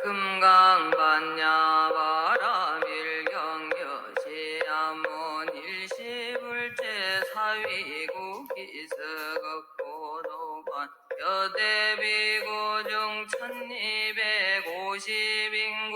금강반야바라밀경여시 암문일시불제 사위고 기스극고도관 여대비고중 1250인구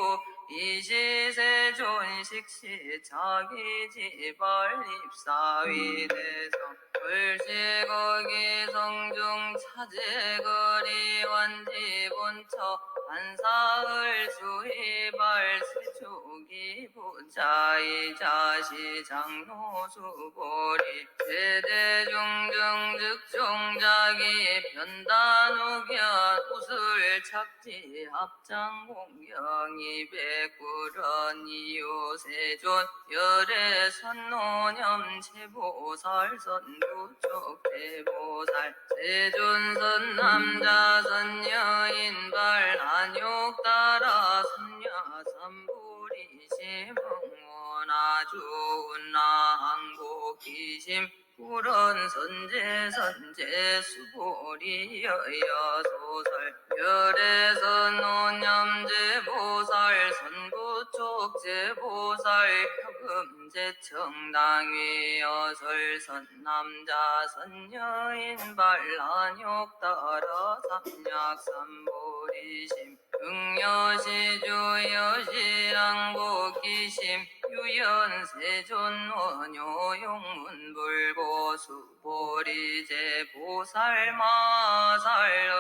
이시세존식시 자기지발입사위대성 불시거기 성중 차제거리 완지본처 한사을 수희발 세초기 부자이 자시 장노수보리 세대중중 즉종자기 변단우견 우술 착지 합장공경 이백불원 이요세존 열애선노념 제보살 선부족 제보살 세존선 남자 선여인발 안욕따라 삼야삼불이심 응원아주운나항복기심 불원 선제 수보리 여여소설 열애선 노념제보살 선부촉제보살 혁음제청당위 여설선 남자 선여인 발란욕따라 삼약삼보리심 응여시주여시랑복기심 유연세존원효용문불고수보리제 보살마살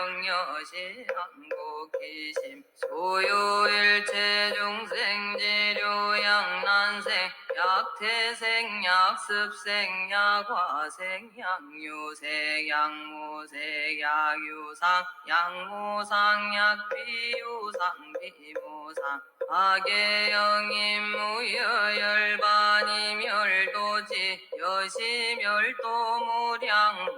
응여시랑복기심 소요일체중생지류양난생 약태생 약습생 약화생 약유생 약모생 약유상 약모상 약비유상 비모상 악의영임무여열반이멸도지 여시멸도무량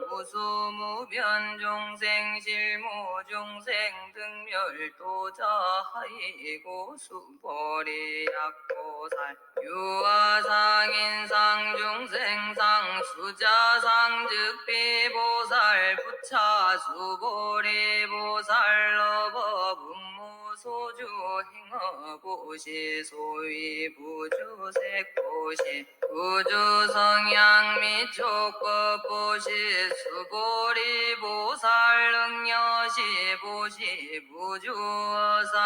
무수무변중생 실무중생 등멸도자 하이고 수보리 약보살 유아상 인상중생상 수자상 즉비보살 부차 수보리 보살 러버 분무소주 행어보시 소위 부주색보시 부주성향 및 족법보시 수보리 보살 응여시 보시 부주어상아이고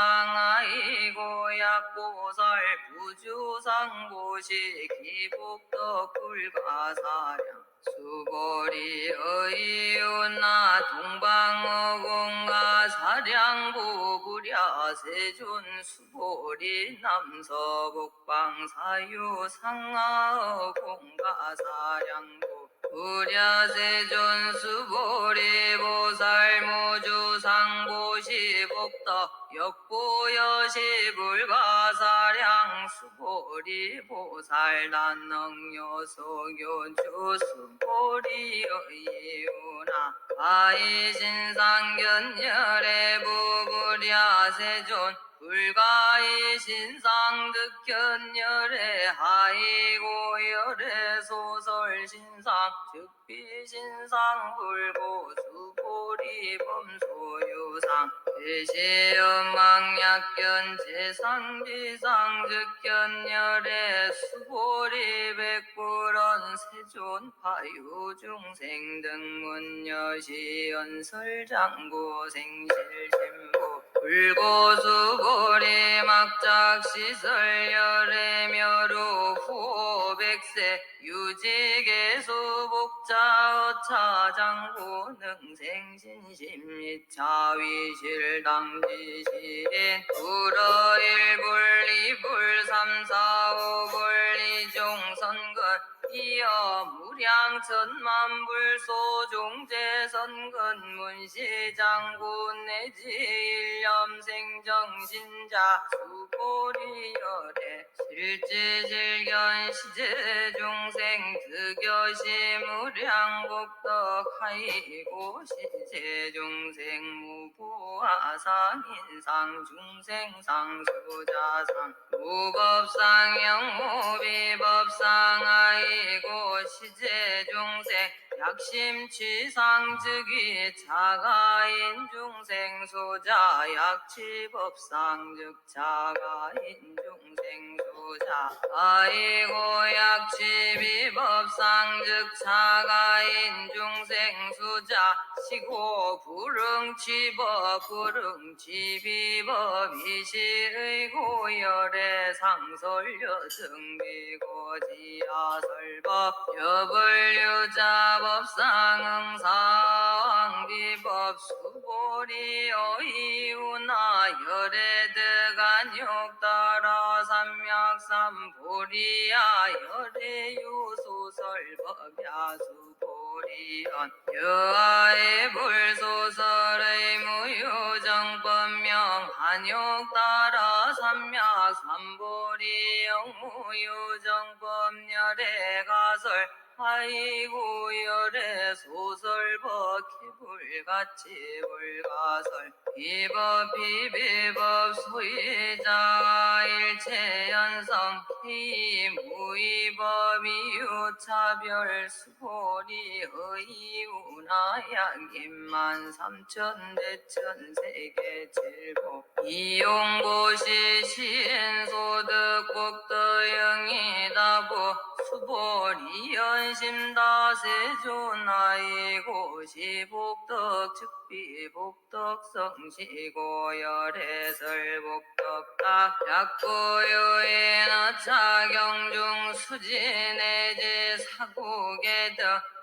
약보살 부주상보시 기복덕 불가사량 수보리 의윤나 동방어공가 사량부 부랴 세존 수보리 남서북방 사유 상하어공가 사량부 부랴 세존 수보리 보살 무주상보시 복덕 역보여시 불가사량 수보리 보살 난능여소교주 수보리 의유나 가이신상견열의 부부랴 세존 불가이 신상 득견열의 하이고 열의 소설 신상 즉비 신상 불고 수보리 범소유상 대시음망약견 재상비상 즉견열의 수보리 백불원 세존 파유중생 등문여시 연설장구 생실신부 불고수보리 막작시설 열애묘루 후백세 유지계수복자 어차장구 능생신심리차위실당지시인 불어일불이불 삼사오불이종선근 이어 무량천만불소종제선근 문시장군 내지 일념생정신자 수보리열애 실지실견 시제중생 득여시 무량복덕 하이고 시제중생 무보아상 인상 중생상 수자상 무법상 영무비법상 아이고 시제중생 약심취상즉위 자가인 중생수자 약취법상즉 자가인 중생수자 아이고 약취비법상즉 자가인 중생수자 시고 불응취법 불응취비법 이시의 고열의 상설려 등비고 지하설법 여불유자법상응사왕비법 수보리여 이유나 열애드간욕따라 삼약삼보리야 열애유소설법 야수보리연 여아의 불소설의 무유정법명 한욕따라 삼약삼보리영 무유정법열의 가설 아이고 열의 소설법 기불같이 불가설 비법 비비법 소유자 일체연성 기 무위법 이유차별 수고리 의우나 양임만 삼천대천 세계칠보 이용고시 시인소득 복더영이다보 수보리연심다세존아이고 시복덕 즉비복덕 성시고 열애설복덕다 약고유인 어차경중 수진해제 사국에드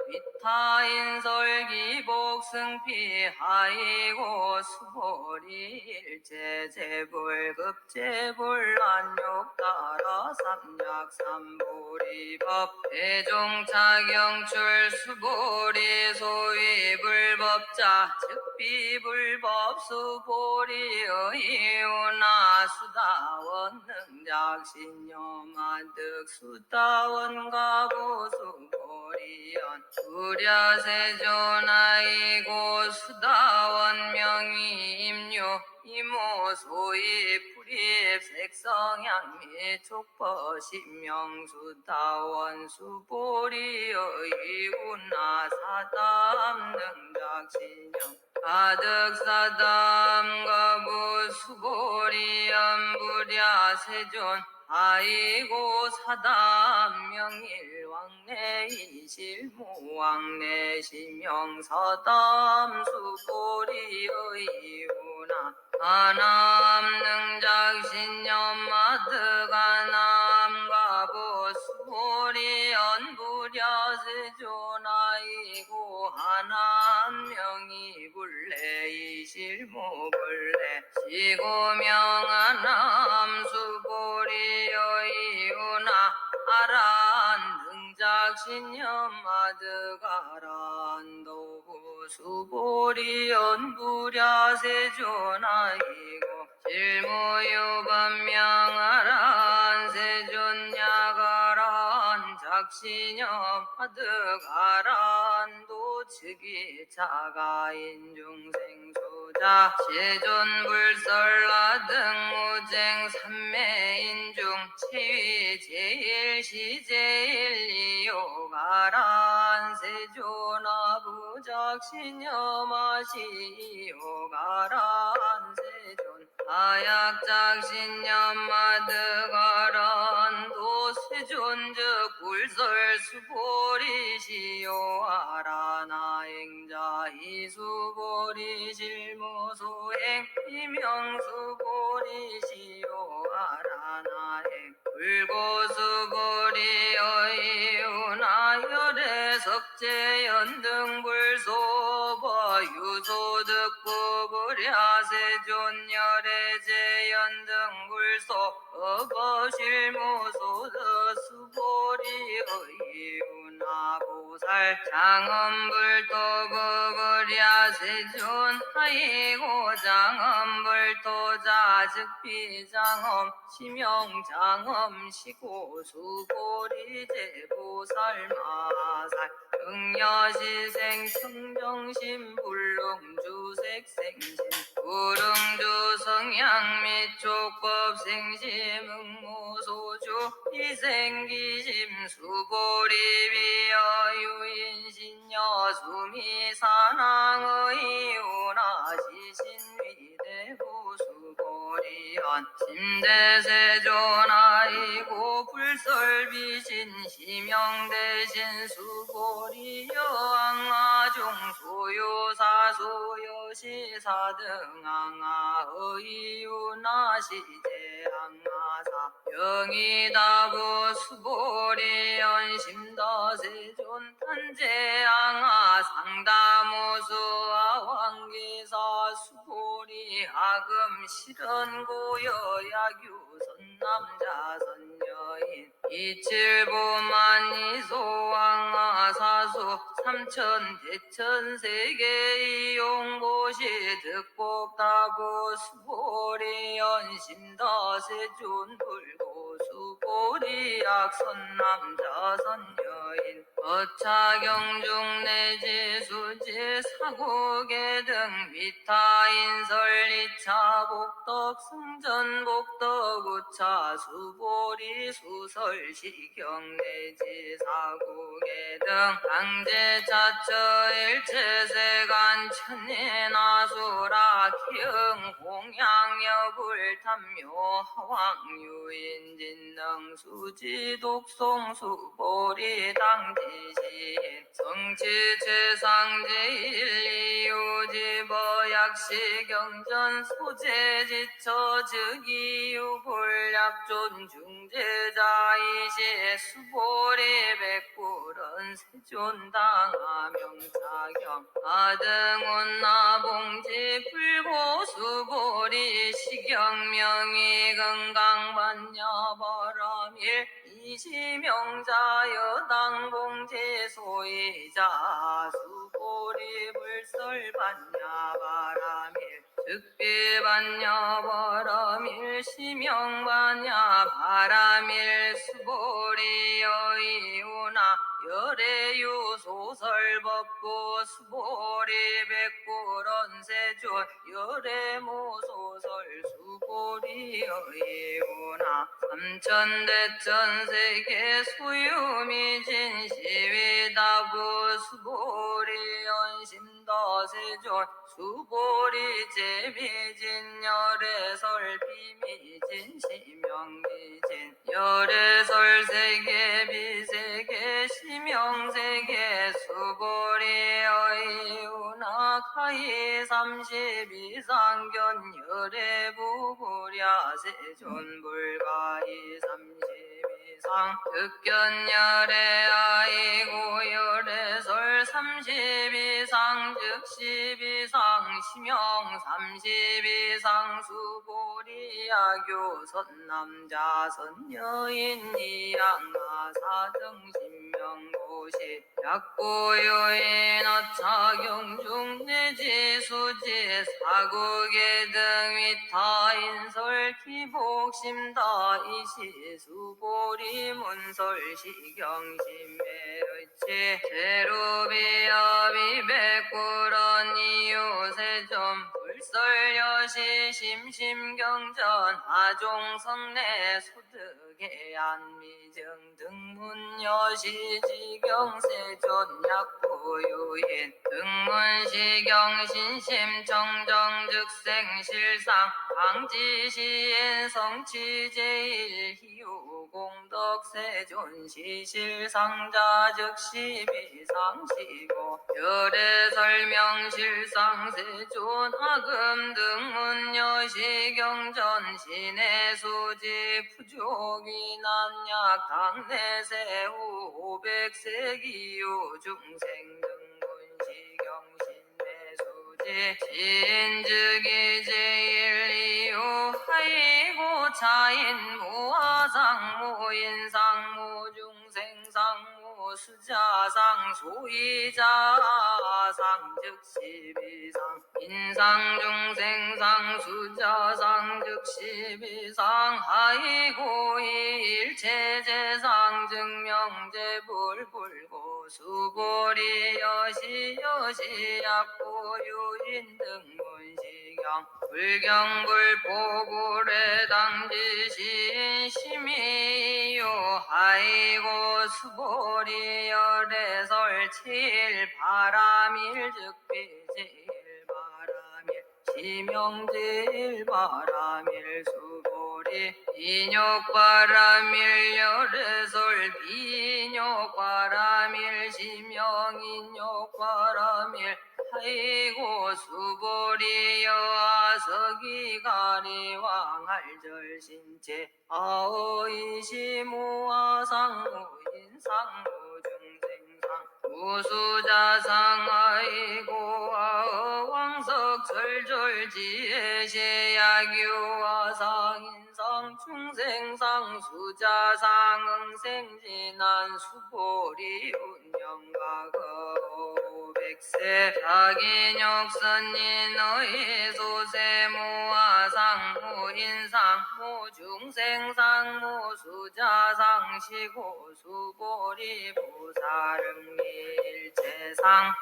위타인설기복승피 하이고 수보리일체제불급제불란욕따라 삼약삼보리법 대종차경출 수보리 소위불법자 즉비불법 수보리의유나 수다원 능작신여만득 수다원가보 수보리연 우려세존아이고 수다원 명의임류 이모 소위 불입 색성향 및 촉법 신명수다원 수보리의이구나 사담 능작신영 가득사담 거부 수보리연 부랴세존 아이고 사담 명일왕래 인실무왕래 심영사담 수보리의이구나 아남능작신념마드가남가보 수보리연부랴세존아이고 하남명이불래 이실무불래 시고명하남 수보리여이우나 아란 능작신념마드가란 도구 수보리연부랴세존아이고 실무유반명하란 세존야가란 작신념마드가란 도측이 자가인 중생수자 세존불설라등 무쟁 삼매인 중 체위 제일 시제일 이요가란 세존아부작신념아시요가란 세존 아약작신념마드가란 도세존즉 불설 수보리시요아라나행자 이수보리실무소행 이명수보리시요아라나행 불고수보리여이유나 열애석제연등불소버 유소득부불야세존열애제연등불소 어버실무소득 수보리의이유나 보살 장엄불도부불야세존 하이고 장엄불도자 즉비장엄 심영장엄 시고 수보리제보살마살 응여시생 청정심 불릉주색생심 불응주 성향 및 촉법생심 응모소주 희생기심 수고리 비여 유인신여 수미사랑의 운하시신 위대부 수고리연 심대세존하이고 불설비신 심영대신 수고리여 앙하중 소요사소요시사등 앙하의 운하시제 앙하사 영이다부 수고리연 심다세존 탄제앙하 상다무수와 왕기사 수고리 하금 실은고여 야규 선남자 선여인 이칠보만 이소왕하 사수 삼천 대천 세계의 용고시 득복다부 수고리 연심다세존 불고 수고리 약선남자 선여인 거차경중 내지 수지 사고계 등 위타인설 이차 복덕 승전 복덕 우차 수보리 수설 시경 내지 사고계 등 강제자처 일체세간 천인아수라 기흥 공양여불 탐묘 하왕유인진능 수지 독송 수보리 당지시 성치체상제일리유지버 약시경전 소재지처 즉이유불약존 중재자이시 수보리 백불은 세존당하명차경 아등운나봉지 불고 수보리 시경명이 건강반야바람일 이시명자여당봉지 소이자 수보리 불설반야바람일 즉비반야바람일 시명반야바람일 수보리 여이우나 열애유 소설법부 수보리 백불원 세존 열애모소설 수보리 여이우나 삼천대천 세계 소유미진 시위다부 수보리 연심다세존 수보리 제미진 열애설 비미진 시명미진 열애설 세계 비세계 시명세계 수보리 여이우나 가히 삼십이상견 열애부부랴 세존 불가히 삼십이상 득견열애 아이고 열애설 삼십이상 즉 십이상 시명 삼십이상 수보리 야교 선남자 선여인 이양마 사등 신명고시 약고유인 어차경중 내지 수지 사국의 등 위타인설 기복심다 이시 수보리 문설 시경심매의치 제루비야비 백구런 이유세점 불설여시 심심경전 아종성내 소득의 안미정 등문여시 지경세존 약고유인 등문시경 신심정정 즉생실상 강지시인 성치제일 희우공덕세존 시실상자 즉시비상시고 열애설명실상세존 하금 등문여시경전 신해수지 부족이 난약 당내세후 오백세기유 중생 등문시경신내수지 진즉이 제일이유 하이고 차인 무화상무 인상무 중생상무 수자상 소이자상 즉시비상 인상중생상 수자상 즉시비상 하이고 일체재상 증명재불불고 수고리 여시 약고유인 등문시경 불경불포불의 당지신 심이요 아이고 수보리 열애설 칠 바람일 즉비질 바람일 지명질 바람일 수보리 인욕바람일 열애설 비인욕바람일 지명인욕바람일 아이고 수보리 여하석이 가리 왕할절신체 아어이시무아상무인상무 중생상 무수자상 아이고 아왕석절절지혜시야규와상인상 중생상 수자상 응생진한 수보리 운영가거 백세 자기욕선인 너희 소세무아상 무인상 무중생상 무수자상 시고 수보리 보살응일체상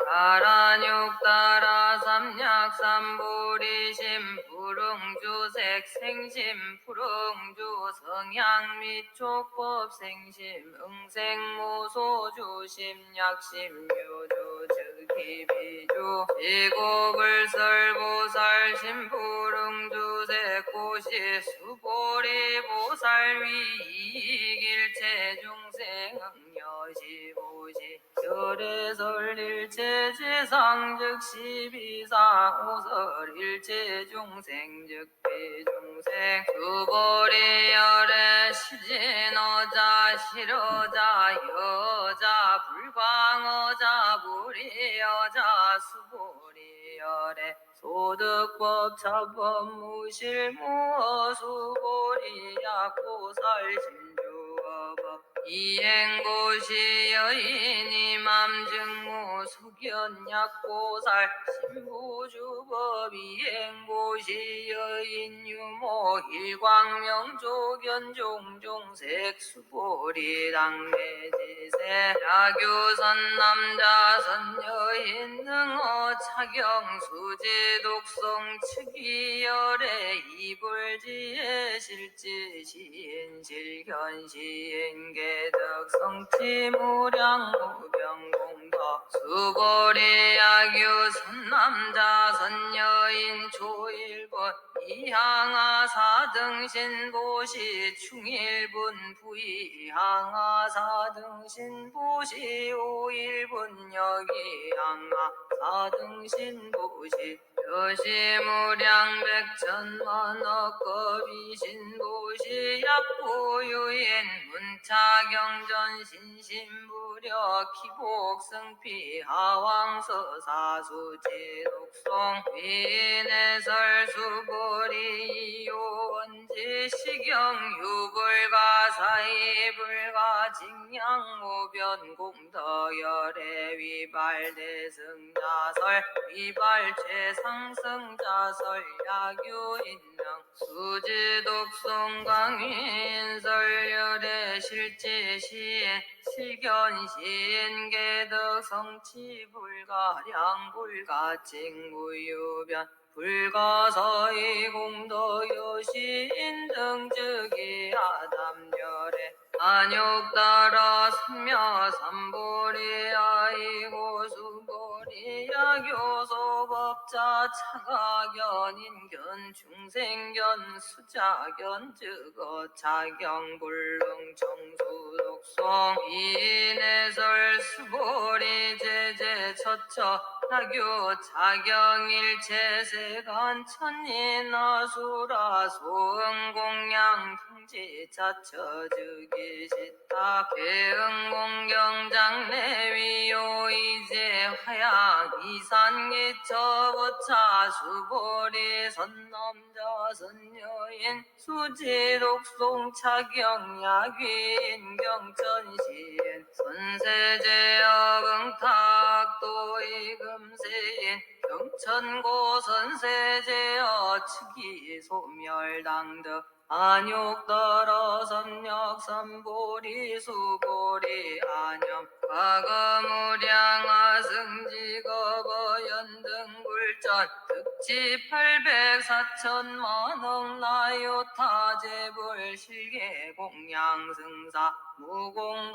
다란육다라 삼약 삼보리심 불응주색 생심 불응주 성향 및 촉법 생심 응생무소주심 약심 유주 즉기비주 지고불설보살 심불응주색 고시 수보리 보살 위익일체 중생 응여시보시 절에설일체 지상 즉시 비상 오설일체 중생 즉비중생 수보리 열애 시진어자 실어자 여자 불광어자 불이여자 수보리 열애 소득법 차법 무실무어 수보리 약보살 신주어법 이행고시 여인이 맘증무 숙연약보살 신부주법 이행고시 여인 유모 일광명조견종종색 수보리 당매지세 야교선 남자 선여인 등어 차경 수지 독성 측이열애 이불지혜 실지 시인 실견 시인계 덕성치 무량 무병공덕 수보리 야규 선남자 선여인 초일본 이항아 사등신보시 충일분 부이항아 사등신보시 오일분 여기항아 사등신보시 여시무량 백천만억겁이신보시 약보유인 문차경전 신신부려 기복승피 하왕서사수지독송 위인해설 수보리 요원지 시경 유불가 사이불가 징양무변 공덕열애 위발대승자설 위발최상승자설 야규인능 수지독송 강인설열애 실지시인 실견시인 개덕 성치불가 량불가 직무유변 불가서의 공덕여시인 등즉이 아담열애 안욕따라 삼며 삼보리 아이고 수보리 야교소법자 차가견인견 중생견 수자견 즉어 차경불능 정수독송 이인해설 수보리 제제 처처 하교 자경일체세간 천인아수라 소응공양 통지자처 즉이시타 개응공경장내위요 이제 화양 이산기처보차 수보리 선남자 선여인 수지독송 차경야귀인 경천시인 선세제어응탁도이금세인 경천고 선세제어 측이 소멸당덕 안욕따라 삼약 삼보리 수보리 안염 과거무량아 승지거버 연등불 불전 득지 800사천만억 나요타재불 실계공양승사 무공과자약고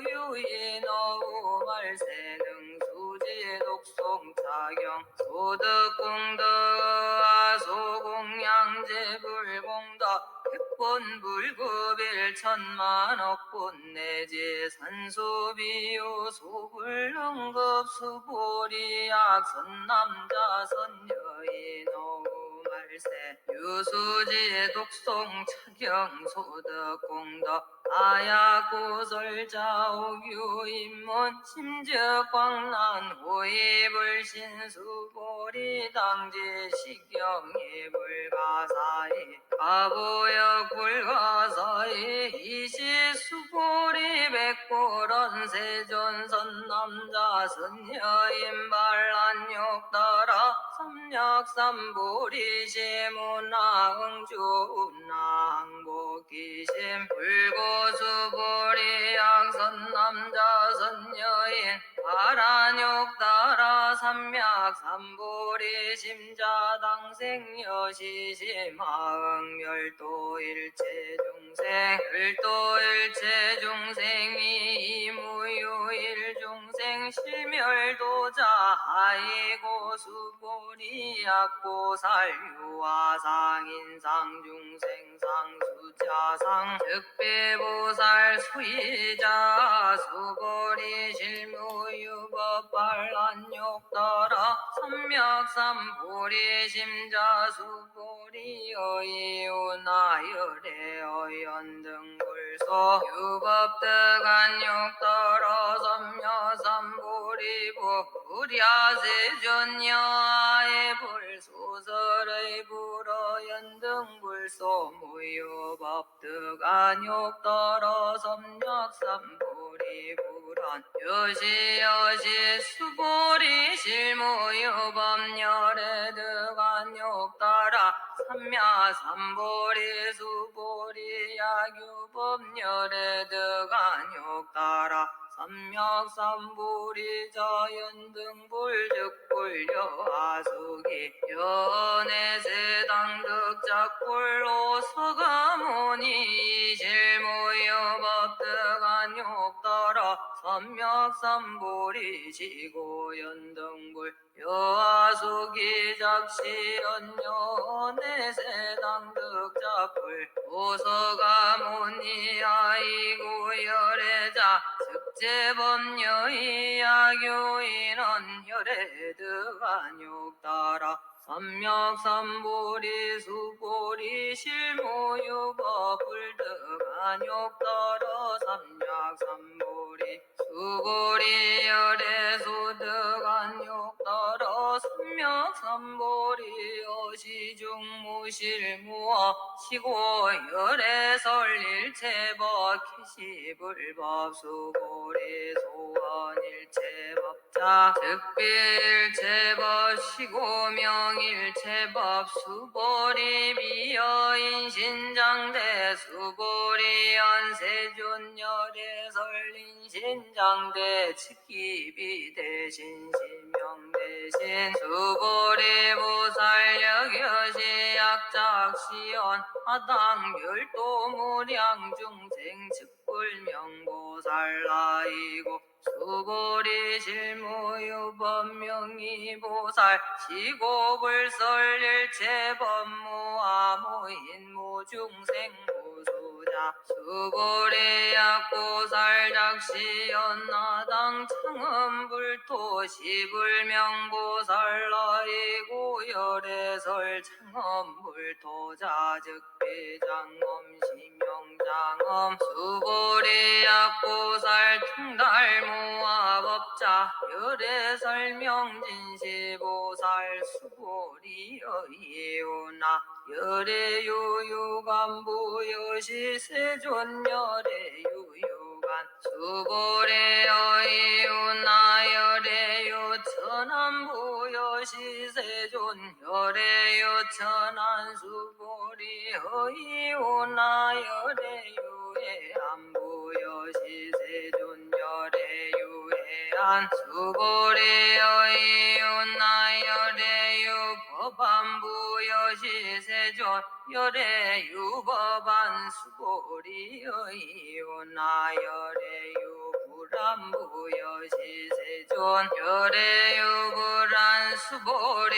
유인어우 말세능수지 독송차경 소득공덕아 소공양재불공덕 백본불급일 천만억분 내지 산소비유 소불능급 수보리약 선남자 선여인 어우 말세 유수지 독송 차경 소득공덕 아야고설자 오규인문 심적광란 호입불신 수보리 당지 식경이 불가사이 가보역 불가사이 이시수보리 백보런 세존선 남자 선여인 반란욕 따라 삼력삼보리 시문화 응주운나 항복기심 불고수보리 약선 남자 선여인 바란욕 따라 삼맥삼보리 심자당생 여시심 하응멸도일체 중생 멸도일체 중생이 이무유일중생 실멸도자 아이고 수보리 약보살 유화상 인상 중생상 수자상 즉배보살 수이자 수보리 실무유법 반란욕 따라 삼맥삼보리 심자 수보리 어이운하열의 어연등불소 유법득안욕 따라 삼맥삼보리부 불야세존여아의 불소설의 불어연등불소 무유법득안욕 따라 삼맥삼보리 불안 여시여시 수보리 실무유법열의 득안욕 따라 삼맥삼보리 수보리 약유법열의 득안욕 따라 삼맥삼보리 자연등불즉불여하수기 연애세당득작불로 서가모니 실무여법득안욕 따라 삼맥삼보리 지고연등불 여하수기 작시연여내세당득작불 오서가모니 아이고 열애자 즉제법여의 야교인은 열애득안욕 따라 삼맥삼보리 수보리 실무유법 불득안욕 따라 삼맥삼보리 수보리 열애소득안욕 따라 삼맥삼보리 여시중무실무어 시고 열애설일체법 기시불법 수보리 소원일체법자 즉비일체법 시고명일체법 수보리 비여인신장대 수보리 연세존열애설인신장대 직기비 대신 시명 대신 수보리 보살력여시 약작시연 하당멸도무량중생 즉불명보살라이고 수보리 실무유법명의보살 시고불설일체법무아무인무중생무수자 수보리 약보살 작시연나당 창음불토 시불명보살라이고 열애설 창음불토자 즉비장엄 심영장엄 수보리 약보살 통달무아법자 열애설명진시보살 수보리 여이오나 열애유유간부여시세존 열애유유간 수보리 여이오나 열애유천안부여시세존 열애유천안 수보리 여이오나 열애유해안부여시세존 열애유해안 수보리 여이오나 세존 열애 유법한 수보리여이오나 열애 유불안부 여시세존 열애 유불안 수보리여이오나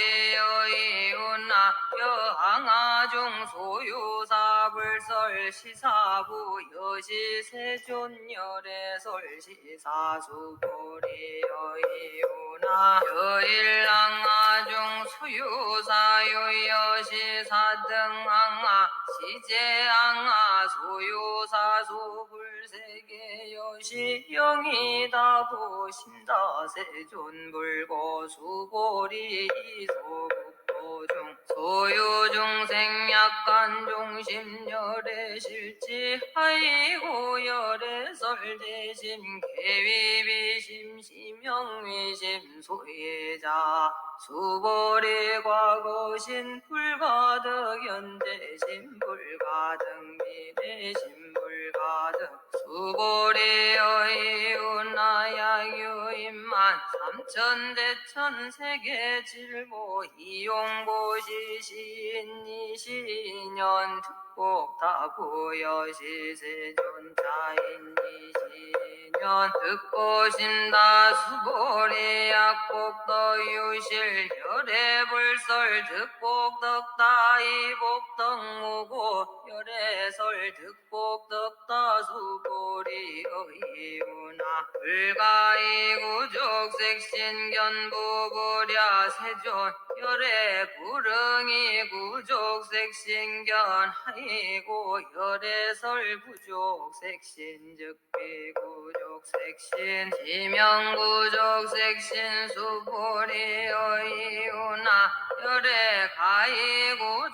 여항아중 소유사불설 시사부 여시세존 열애설 시사수보리여이오나 여일항아중 소유사유 여시사등항아 시제항아 소유사수불세계 여시영이다부 신다세존불고 수보리 이소국도중 소유중생 약간중심 열애실지 하이고 열애설대심 계위비심 심형위심 소예자 수보리 과거신 불가득 현재심 불가득 미래심 불가득 수보리 여이운나야유임만 삼천대천 세계질보 이용보시 시인이시년 특복다부여시세존자인이시년 특보신다 수보리 약복더유실 열애불설 특복덕다이복덕무고 열애설 특복덕다 수보리 여이우나 불가이구족색신견부부랴 세존 열애 불응이 구족색신견 하이고 열애설 부족색신 즉비구족색신 지명구족색신 수보리 여이우나 열애 가이구족재상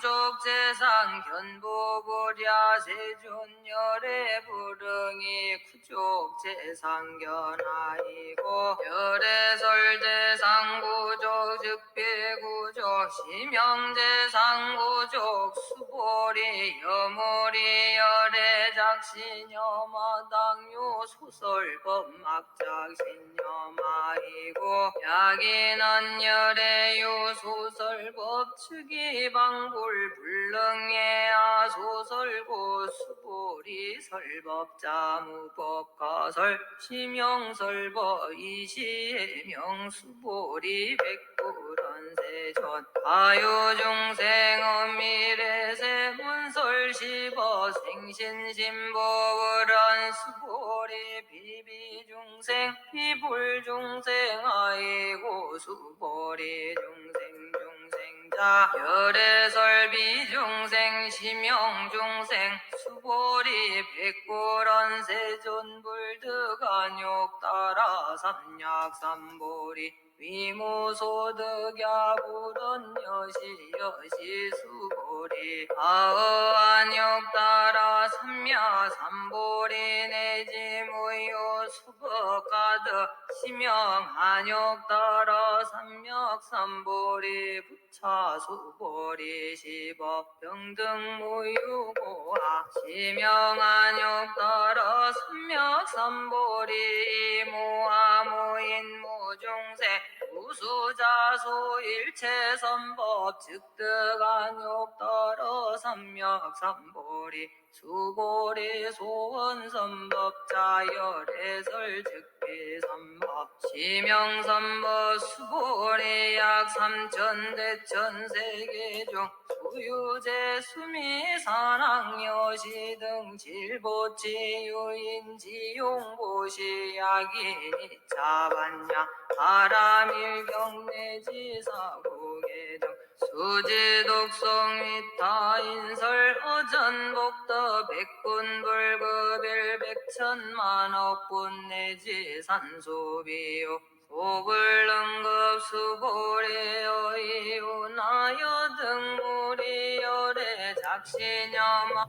견부부랴 세존 열애 불응이 구족재상 견하이고 열애설 재상구족 즉비구족 시명재상구족 수보리 여모리 열애작신여마당요 소설법막작신여마이고 야기는 열애요 소설법 측이방불 불능예아 소설고 수보리 설법자 무법가설 시명설법 이시해명 수보리 백불언세전 아유중생 미래세 문설시버 생신신보불언 수보리 비비중생 비불중생 아이고 수보리 중생자 열애설 비중생 심영중생 수보리 백불언세존불득안욕 따라 삼약삼보리 위무소득야불언 여시 수보리 아어안욕 따라 삼야삼보리 내지 무효 수법가득 시명안욕 따라 삼약삼보리 부차 수보리 시법 등등 무유고하 시명안욕 따라 삼약삼보리 무아무인 무중생 우수자소 일체선법 즉득안욕 따라 삼약삼보리 수보리 소원선법자 열애설 즉비선법 시명선법 수보리 약 삼천대천세계중 소유제 수미사랑여시 등 질보치유인지용보시 약인이 차반야 바람일경내지사고계 등 수지독성 위타인설 어전복더 백군불급일 백천만억분 내지 산소비요 소불능급 수보리 여이우나여 등무리 열애 작신여마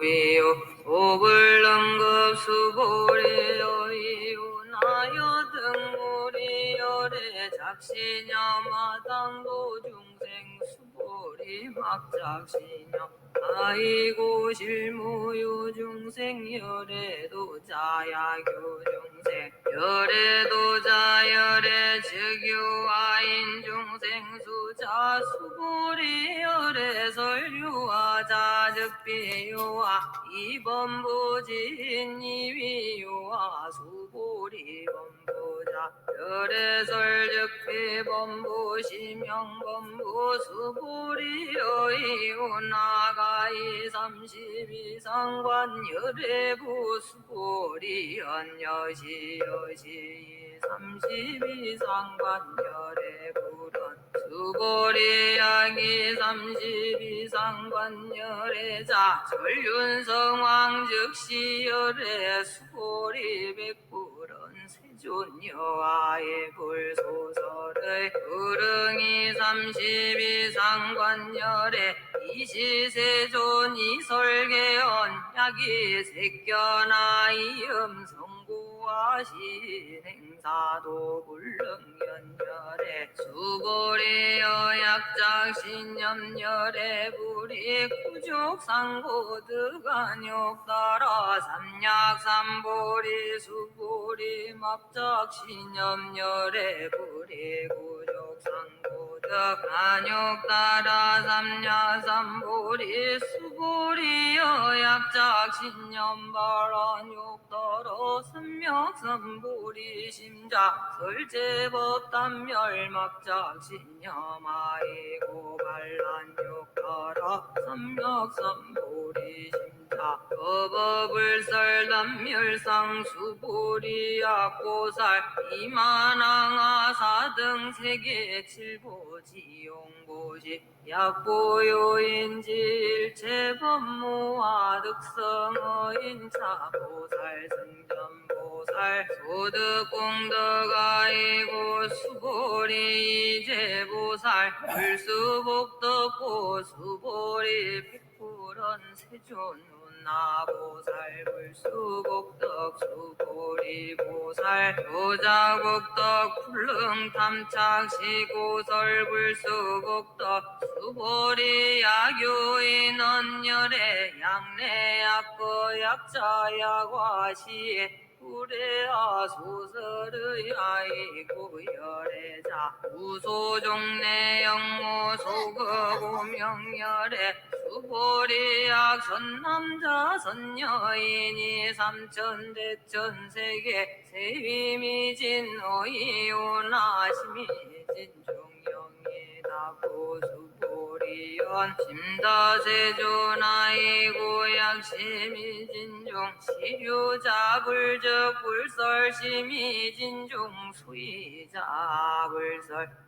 비요 소불능급 수보리 여이우나여 등무리 열애 작신여마당도 중생 수보리 막작신여 아이고 실무요 중생 열애도자야교 중생 열애도자 열애 즉유아인 중생 수자 수고리 열애설유와 자즉비유와 이범부진이위유와 수고리 범부자 열애설즉비범부 심영범부 수고리 여이우나가이 32상관 열애부 수고리 연여시 여시 32상관 열애불은 수고리 야기 32상관 열애자 전륜성왕 즉시 열애 수고리 백불은 세존여와의 불소설의 의릉이 32상관 열애 이시세존 이설계언 야기 색견아 이음성고하신 행사도 불능연열애 수고리 여약장 신념열애 불이 구족상고득안욕 따라 삼약삼보리 수고리 맙작 신념열애 불이 구족상고득 안욕 따라 삼약삼보리 수고리 여약작 신념발안욕 따라 삼약삼보리 심자 설제법단멸 맙작 신념아이고 반란욕 따라 삼약삼보리 심자 거법을설단멸상 수보리 약고살 이만항아 사등 세계 칠보지용보시 약보요인지일체법무와 득성어인차보살 승전보살 소득공덕아이고 수보리 이제보살 불수복덕고 수보리 백불원 세존 나보살 불수복덕 수보리보살 도자복덕 불능탐착시고설 불수복덕 수보리 야교인 언열애 양내약거 약자약과시에 불에아 소설의 아이고 열애자 우소종내 영모 소거고 명열애 수보리약 선남자 선여인이 삼천대천세계 세위미진 어이오나시미진 종영이다고 수보리연 심다세존아이고 약시미진종 시류자불적 불설시미진종 수의자불설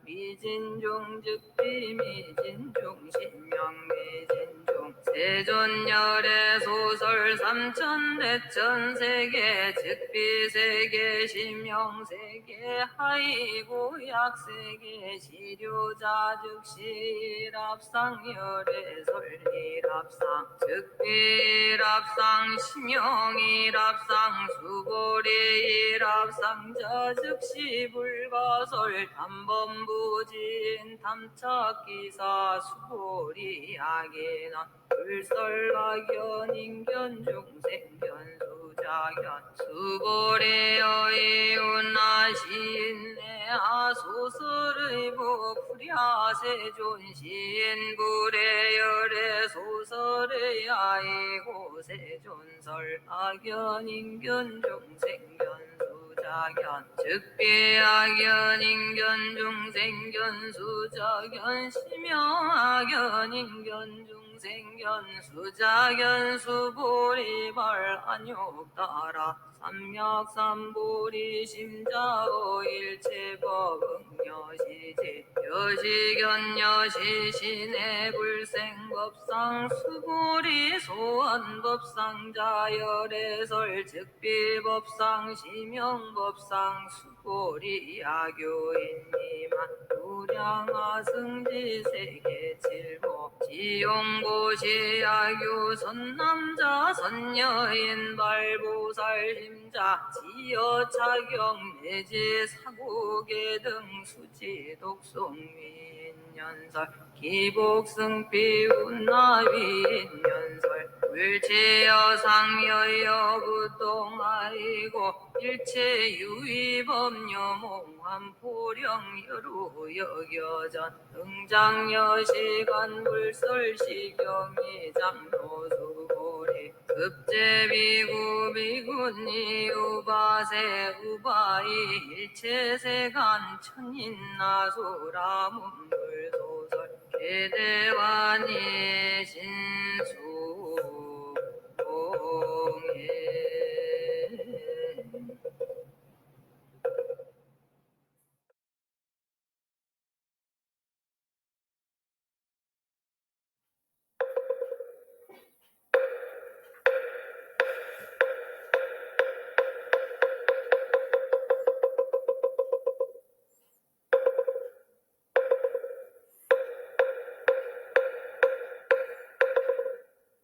미진종 즉비미진종 신명미진종 세존열애 소설 삼천대천세계 즉비세계 심형세계 하이고 약세계 시류자 즉시랍상 열애설이랍상 즉비랍상 심형이랍상 수고리랍상자 즉시 불가설 담범부진 탐착기사 수고리 야기나 불설가견 인견중생견 수자견 수고리 여이운나 시인내 아소설의 복불야세존 시인불의 열애 소설의 아이고 세존설 악견 인견 중생견 수자견 즉비악견 인견 중생견 수자견 심형악견 인견 중생견 수자견 수보리발 안욕 따라 삼약삼보리 심자어 일체법 응여시지 여시견 여시신의 불생법상 수보리 소환법상 자열애설 즉비법상 심형법상 수보리 야교인니만 우량하 승지 세계 칠보 지용고시 야교 선남자 선여인 발보살 심자 지여차경 내지 사고계 등 수지 독송위인연설 기복승비운나위인연설 불치여상여여부동아이고 일체 유의법녀 몽환포령여로 여겨전 등장여시간 불설시경이 장로수고리 급제비구 비군니 우바세 우바이 일체세간 천인나소라 문불소설 개대환이 신수공예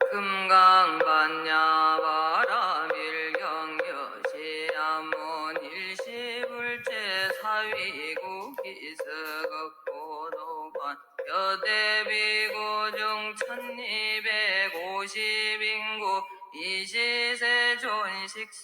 금강반야바라밀경여시암문 일시불제 사위고 기스극고도관 여대비고중 1250인구 이시세존식시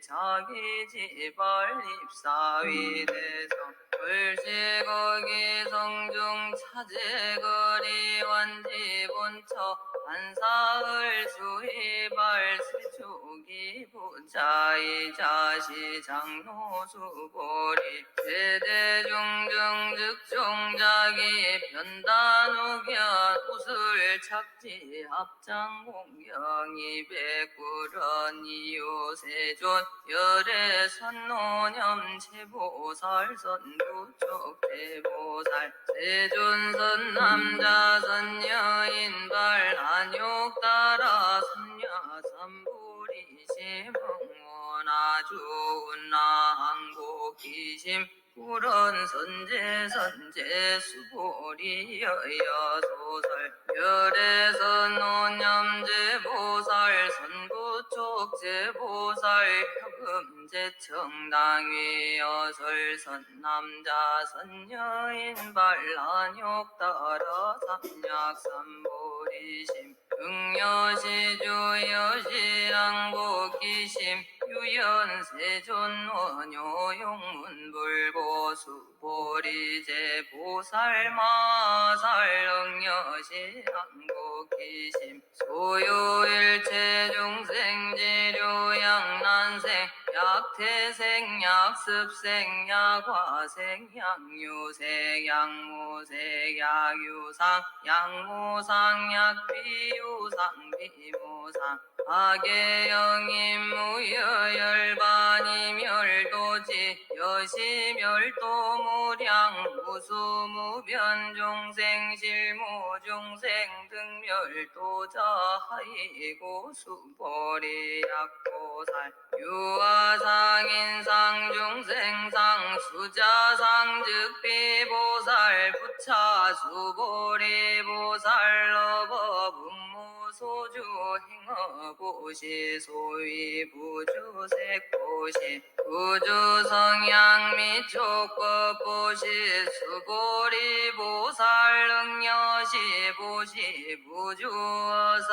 자기지발입사위대성 불시거기 성중 차제거리 완지본처 한사을 수희발 세초기 부자이 자시 장로수보리 세대중중 즉종자기 변단우견 우술 착지 합장공경이 백불언 이요세존 열애선노념 제보살 선부족 제보살 세존선 남자 선여인발 안욕따라 삼야 삼부리심 응원아 좋은 나항복기심 불언 선제 선제 수보리 여여소설 열애선 논념제보살 선부촉제보살 혁음제청당위 여설선 남자 선여인 발란욕 따라 삼약 삼보리심 응여시주 여시양복기심 유연세존 원효용문불고수 보리제 보살마살 응여시양복기심 소요일체중생지류양난생 약태생 약습생 약화생 약유생 약무생 약유상 약무상 약비유상 비무상 악의영임무여열반이멸도지 여시멸도무량 무수무변중생 실무중생 등멸도자 하이고 수보리 약보살 유아상인상 중생상 수자상 즉비보살 부차 수보리 보살 러버 분무소주 행어보시 소위 부주색보시 부주성향 및 족법보시 수보리 보살 응여시 보시 부주어상아이고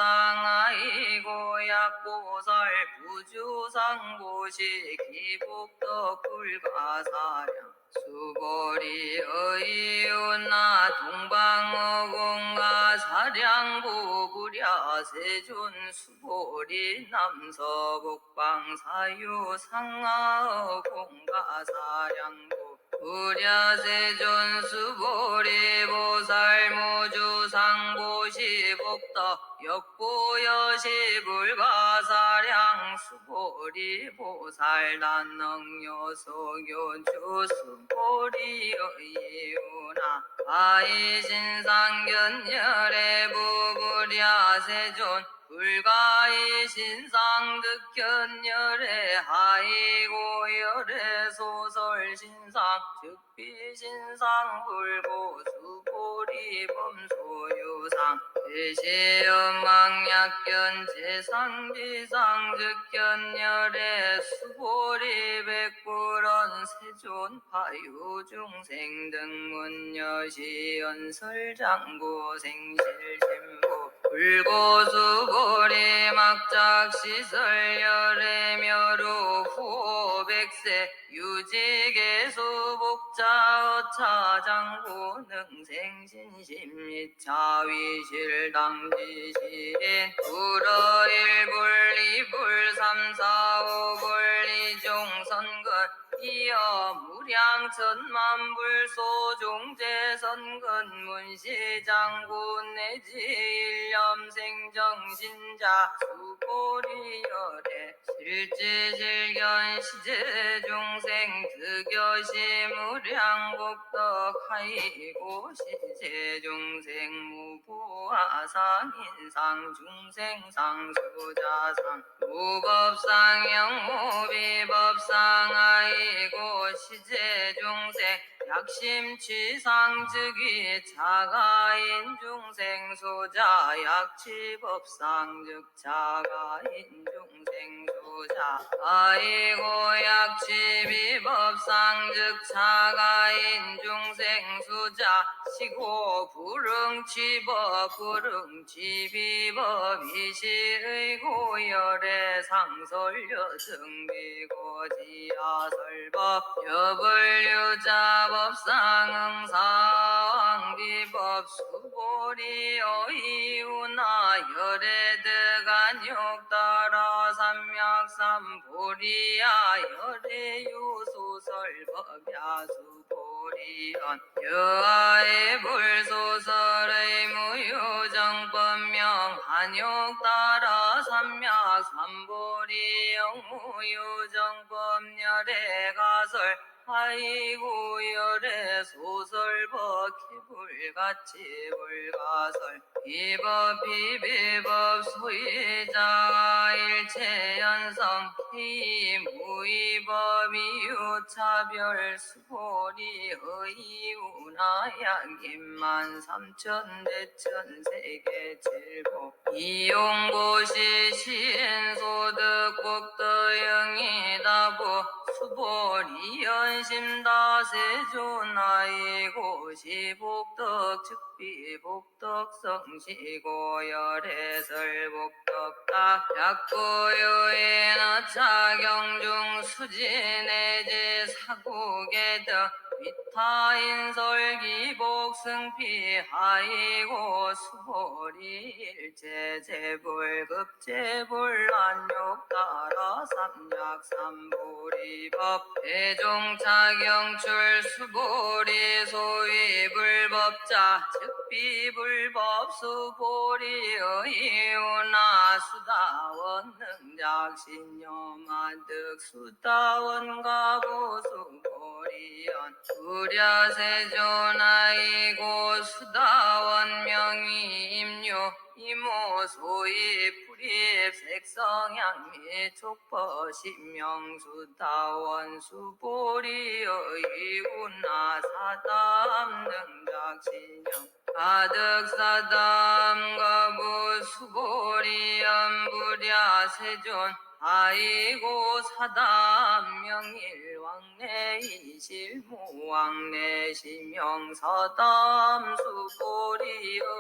약보살 부주상보시 기복덕 불가사량 수보리 의윤나 동방어공가 사량부 구랴 세존 수보리 남서북방 사유 상하어공가 사량부 구랴 세존 수보리 보살 무주상보시 복덕 역보여시 불가사량 수보리 보살 난능여소교주 수보리 의유나 가이신상견열의 부구랴 세존 불가이 신상 득견열의 하이고 열의 소설 신상 즉비 신상 불고 수보리 범소유상 대시엄망약견 제상지상 즉견열의 수보리 백불언 세존 파유중생 등문여시 연설장구 생실신부 불고수보리 막작시설 열애묘루 후백세 유지계수복자 어차장구 능생신심리차위실당지시인 불어일불이불 삼사오불이종선근 이어 무량천만불소종재선근 문시장군 내지 일념생정신자 수고리열애 실지실견 시제중생 득여시 무량복덕하이고 시제중생 무보아상 인상 중생상 수자상 무법상 영무비법상 아이고 시제중생 약심취상 즉위 자가인 중생 소자 약취법상 즉 자가인 중생 소자 아이고 약취비법상 즉 자가인 중생 소자 시고 불응취법 불응취비법 이시의고 열애 상설여 등비고 지하설법 여불유자법상 응사왕비법 수보리여 이우나 열애득안욕 따라 삼약삼보리야 열애유소설법 야수보리연 여아의 불소설의 무유정법명 한욕 따라 삼약삼보리 영무유정법 열애 가설 아이고 열애 소설법 기불같이 불가설 비법 비비법 소유자 일체연성 기 무위법 이유차별 수고리 의우나 양임만 삼천대천 세계칠복 이용고시 시인소득 복더영이다부 수보리연심다세존아이고 시복덕 즉비복덕 성시고 열애설복덕다 약고유인 어차경중 수진내지 사국에득 위타인설기복승피 하이고 수보리일체제불급제불란욕 따라 삼약삼보리법 대종차경출 수보리 소위불법자 즉비불법 수보리의우나 수다원 능작신여만득 수다원가보 수보리연 우려세존아이고 수다원 명의임류 이모 소위 불입 색성향미 촉퍼 신명수다원 수보리의우나 사담 능작신영 가득사담 가부 수보리연 부랴세존 아이고 사담 명일왕래 인실무왕래 심영사담 수보리의우나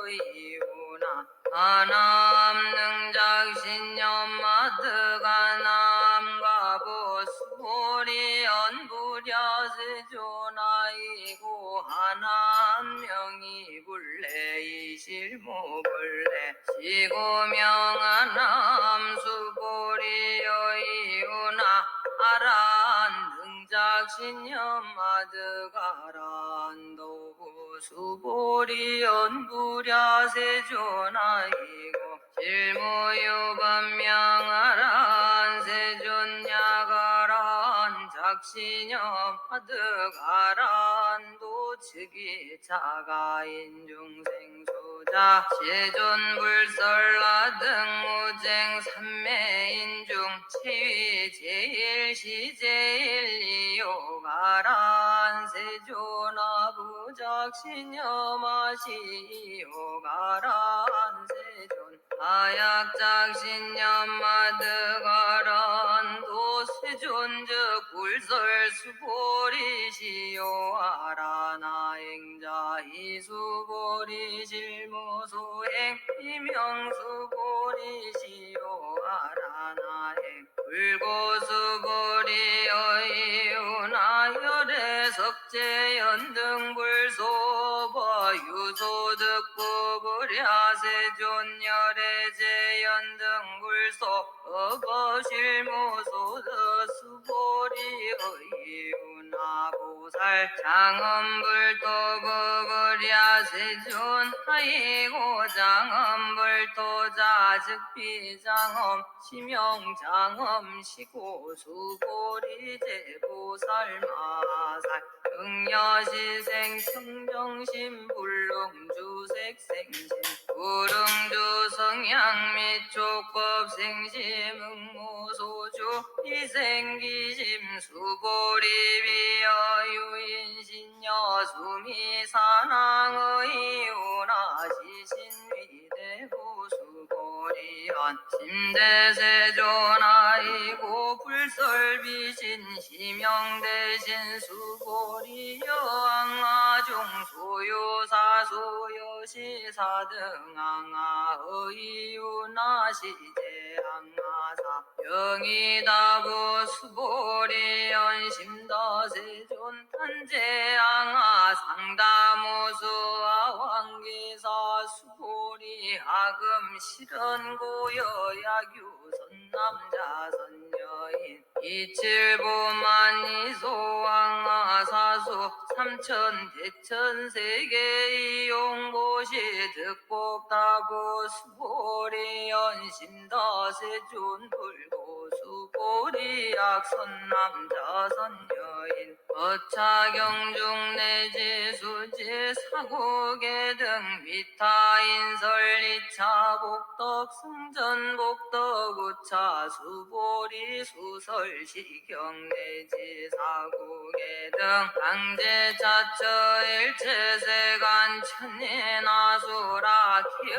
아남능작신념마득아남가보 수보리연부랴세존아이고 하남명이불래 이실무불래 시고명하남 수보리여이우나 아란 능작신념마득아란 도구 수보리연부랴세존아이고 실무유반명아란 세존야가란 작신념마득아란 도측이 자가인 중생소자 세존불설라등무쟁 삼매인중 체위 제일시제일이요가란 세존아부작신념아시요가란 세존 아약작신념마득아란 도세존즉 불설수보리시요아라나행자 이수보리실무소행 이명수보리시요아라나행 불고수보리여이우나 연등불소버 유소득구불야세존 열애제 연등불소 어버실무소득 수보리의윤하보살 장엄불도구불야세존 하이고 장엄불도자 즉비장엄 시명장엄 시고수보리제보살마살 응여시생 청정심불릉주색생심 불응주 성향 족법생심 응모소주 희생기심 수보리비여유인신여 수미산항의 운하시신위대고 수보리현 심대세존하이고 불설비신 시명대신 수보리여항아중 소요사수여시사등항아의윤하시제항아사 영이다부 수보리연심다세존 탄제항아 상다무수와 왕기사 수보리하금 실은고여야규 선남자 선여인 이칠보만 이소왕아 사수 삼천 대천 세계의 용고시 득복다부 수보리 연심다세존 불고 수보리 약선남자 선여인 거차경중 내지 수지 사고계 등 위타인설 이차 복덕 승전 복덕 우차 수보리 수설 시경 내지 사고계 등 강제자처 일체세간 천인아수라 기응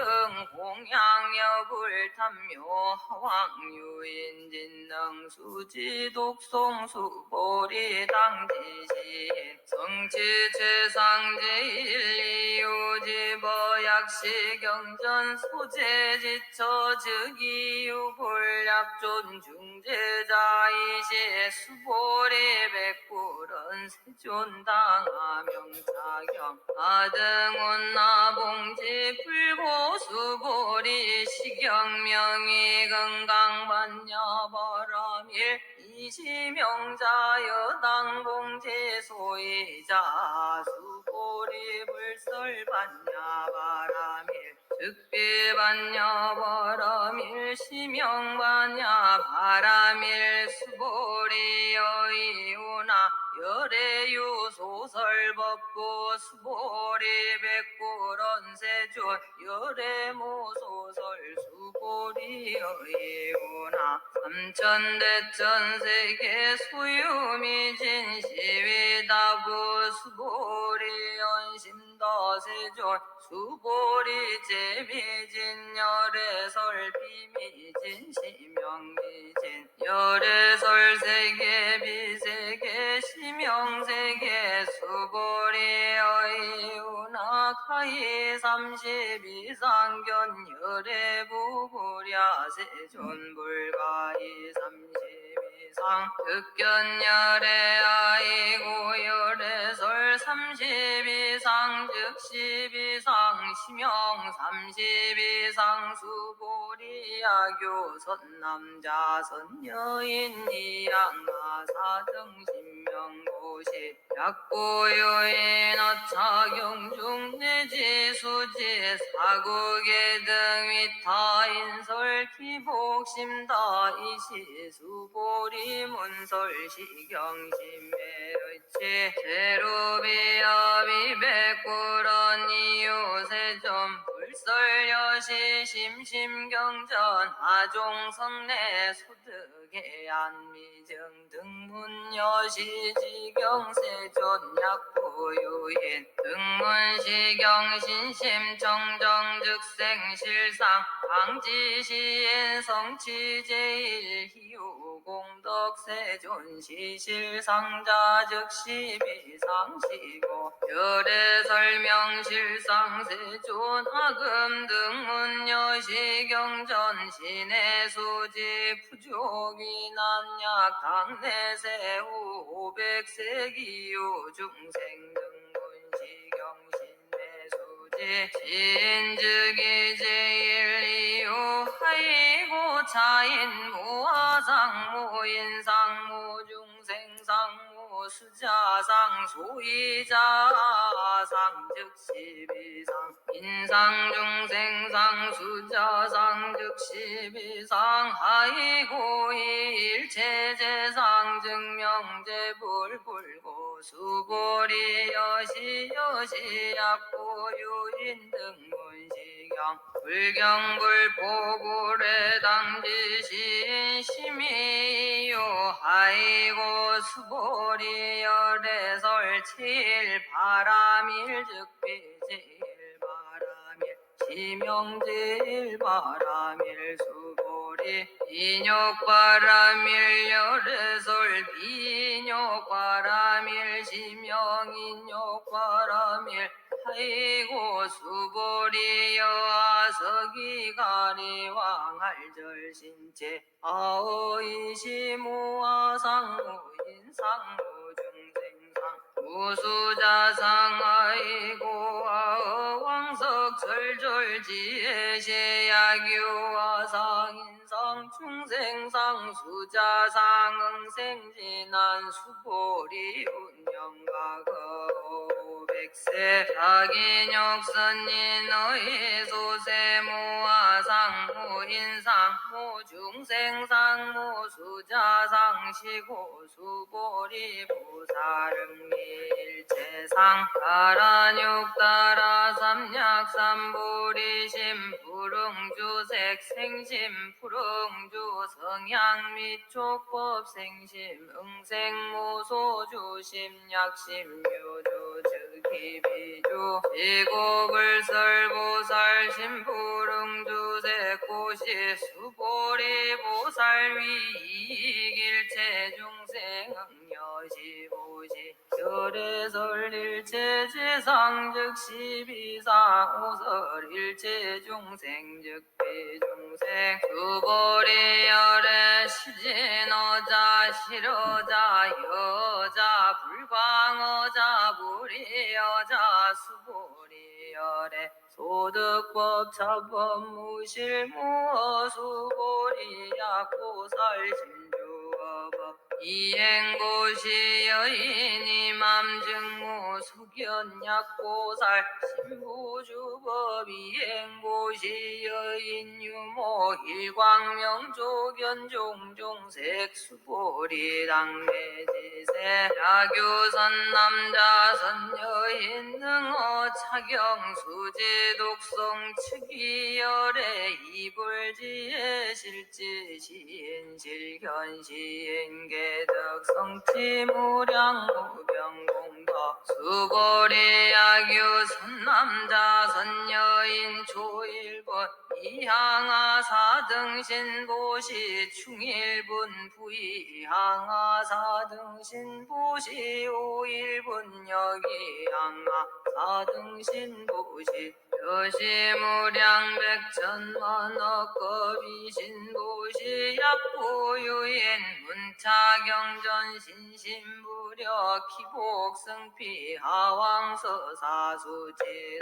공양여불 탐묘 하왕유인진능 수지 독송 수보리 당지시 성치체상제일리유지버 약시경전 소재지처 즉이유불약존 중재자이시 수보리 백불은 세존당하명차경 아등운나봉지 불고 수보리 시경명이 건강반야바람일 이시명자여당봉지 소이자 수보리 불설반야바람일 즉비반야바람일 시명반야바람일 수보리여이우나 열애유 소설법부 수보리 백불언세존 열애모소설 수보리여이우나 삼천대천세계 소유미진 시위다부 수보리 연심다세존 수보리 제미진 열애설 비미진 시명미진 열애설 세계 비세계 시명세계 수보리 여이우나 가히 삼십이상견 열애부부랴 세존 불가히 삼십이상 득견 열애아이고 열애설 삼십이상 즉십이상 시명 삼십이상 수보리야교 선남자 선여인 이양마사등 신명고시 약고유인 어차경중 내지 수지 사국의 등 위타인설 기복심다 이시 수보리 문설 시경심매의치 제루비야비 백구런 이유세점 불설여시 심심경전 아종성내 소득의 안미정 등문여시 지경세존 약고유인 등문시경신심 정정즉생실상 강지시인 성치제일 희우공덕세존 시실상자 즉시비상시고 열애설명실상세존 하금 등문여시경전 신의수지 부족이 난약 당내세후 오백세기유 중생 등 경신내수지 진즉이 제일이요 하이고 차인 무화상 무인상 무중생상 무수자상 소이자상 즉십이상 인상중생상 수자상 즉십이상 하이고 일체제상 증명제불불고 수고리 여시 약고 유인 등 문시경 불경불포불에 당지신 심이요 하이고 수고리 열애설 칠바람일 즉비질 바람일 지명질 바람일 수고리 인욕바람일 열애설 비인욕바람일 지명인욕바람일 하이고 수고리 여하서기가리 왕할절신체 아어이시무아상무인상무중생상 무수자상 하이고 아왕석절절지혜시야규화상인상 중생상 수자상 응생진한 수고리 운영가거 백세 자기욕선인 너희 소세 무화상 무인상 무중생상 무수자상 시고 수고리 보살응일체상 다란육다라 삼약 삼보리심 불응주색 생심 불응주 성향 미촉법 생심 응생무소주심 약심 묘주 즉기비주 지고불설보살 심불응주색 고시 수보리 보살 위익일체 중생 응여시보시 절에설 일체지상 즉시비상 오설 일체중생 즉비중생 수보리 열애 시진어자 실어자 여자 불광어자 불이여자 수보리 열애 소득법 차법 무실무어 수보리 약보살 신주어법 이행고시 여인이 맘증무 숙연약보살 신부주법 이행고시 여인 유모 일광명조견종종색 수보리 당매지세 야교선 남자 선여인 등어 차경 수지 독성 측이열애 이불지혜 실지 시인 실견 시인계 덕성치 무량 무병공덕 수고리 야규 선남자 선여인 초일본 이항아 사등신보시 충일분 부이항아 사등신보시 오일분 여기항아 사등신보시 여시무량 백천만억겁이신보시 약보유인 문차경전 신신부려 기복승피 하왕서사수지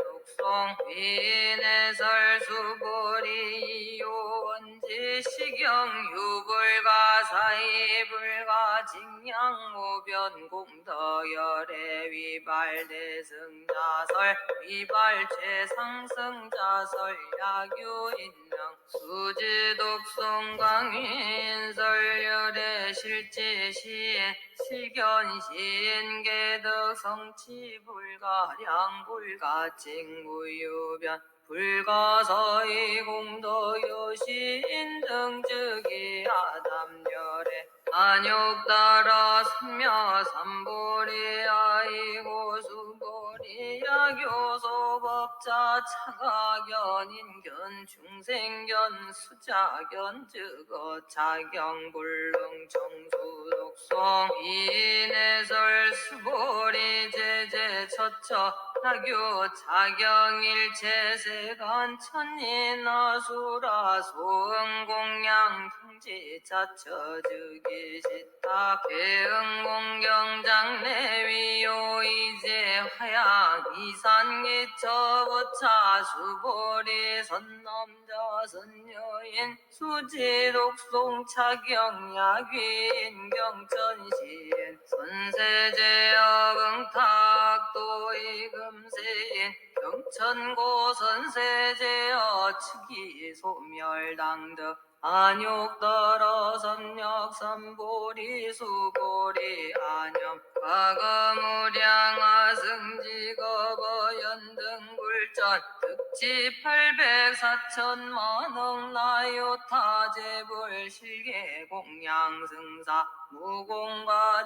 독송 위인해설 수고리 요원지 시경 유불가 사이불가 징양무변 공덕열애 위발대승자설 위발최상승자설 야규인능 수지독송 강인설열애 실지시인 실견시인 개덕 성치불가 량불가 징무유변 불가서의 공덕여시인 등즉이 아담열애 안욕따라 삼며 삼보리 아이고 수보리 야교소법자 차가견인견 중생견 수자견 즉어 차경불능 정수독송 이인해설 수보리 제제 처처 타교 자경일체 세간 천인아수라 소응공양 무량 통지 자처주기 시타 개응공경장 내위요 이제 화양 이산기처부차 수보리 선남자 선여인 수지독송 차경야귀인 경천시인 선세제어응탁도의 금세인 경천고 선세제어 측이 소멸당득 안욕더러 섬력 삼보리 수보리 안염 과거무량화 승지거버 연등굴전 득지 800사천만억 나요타제불 실계공양승사 무공과자약고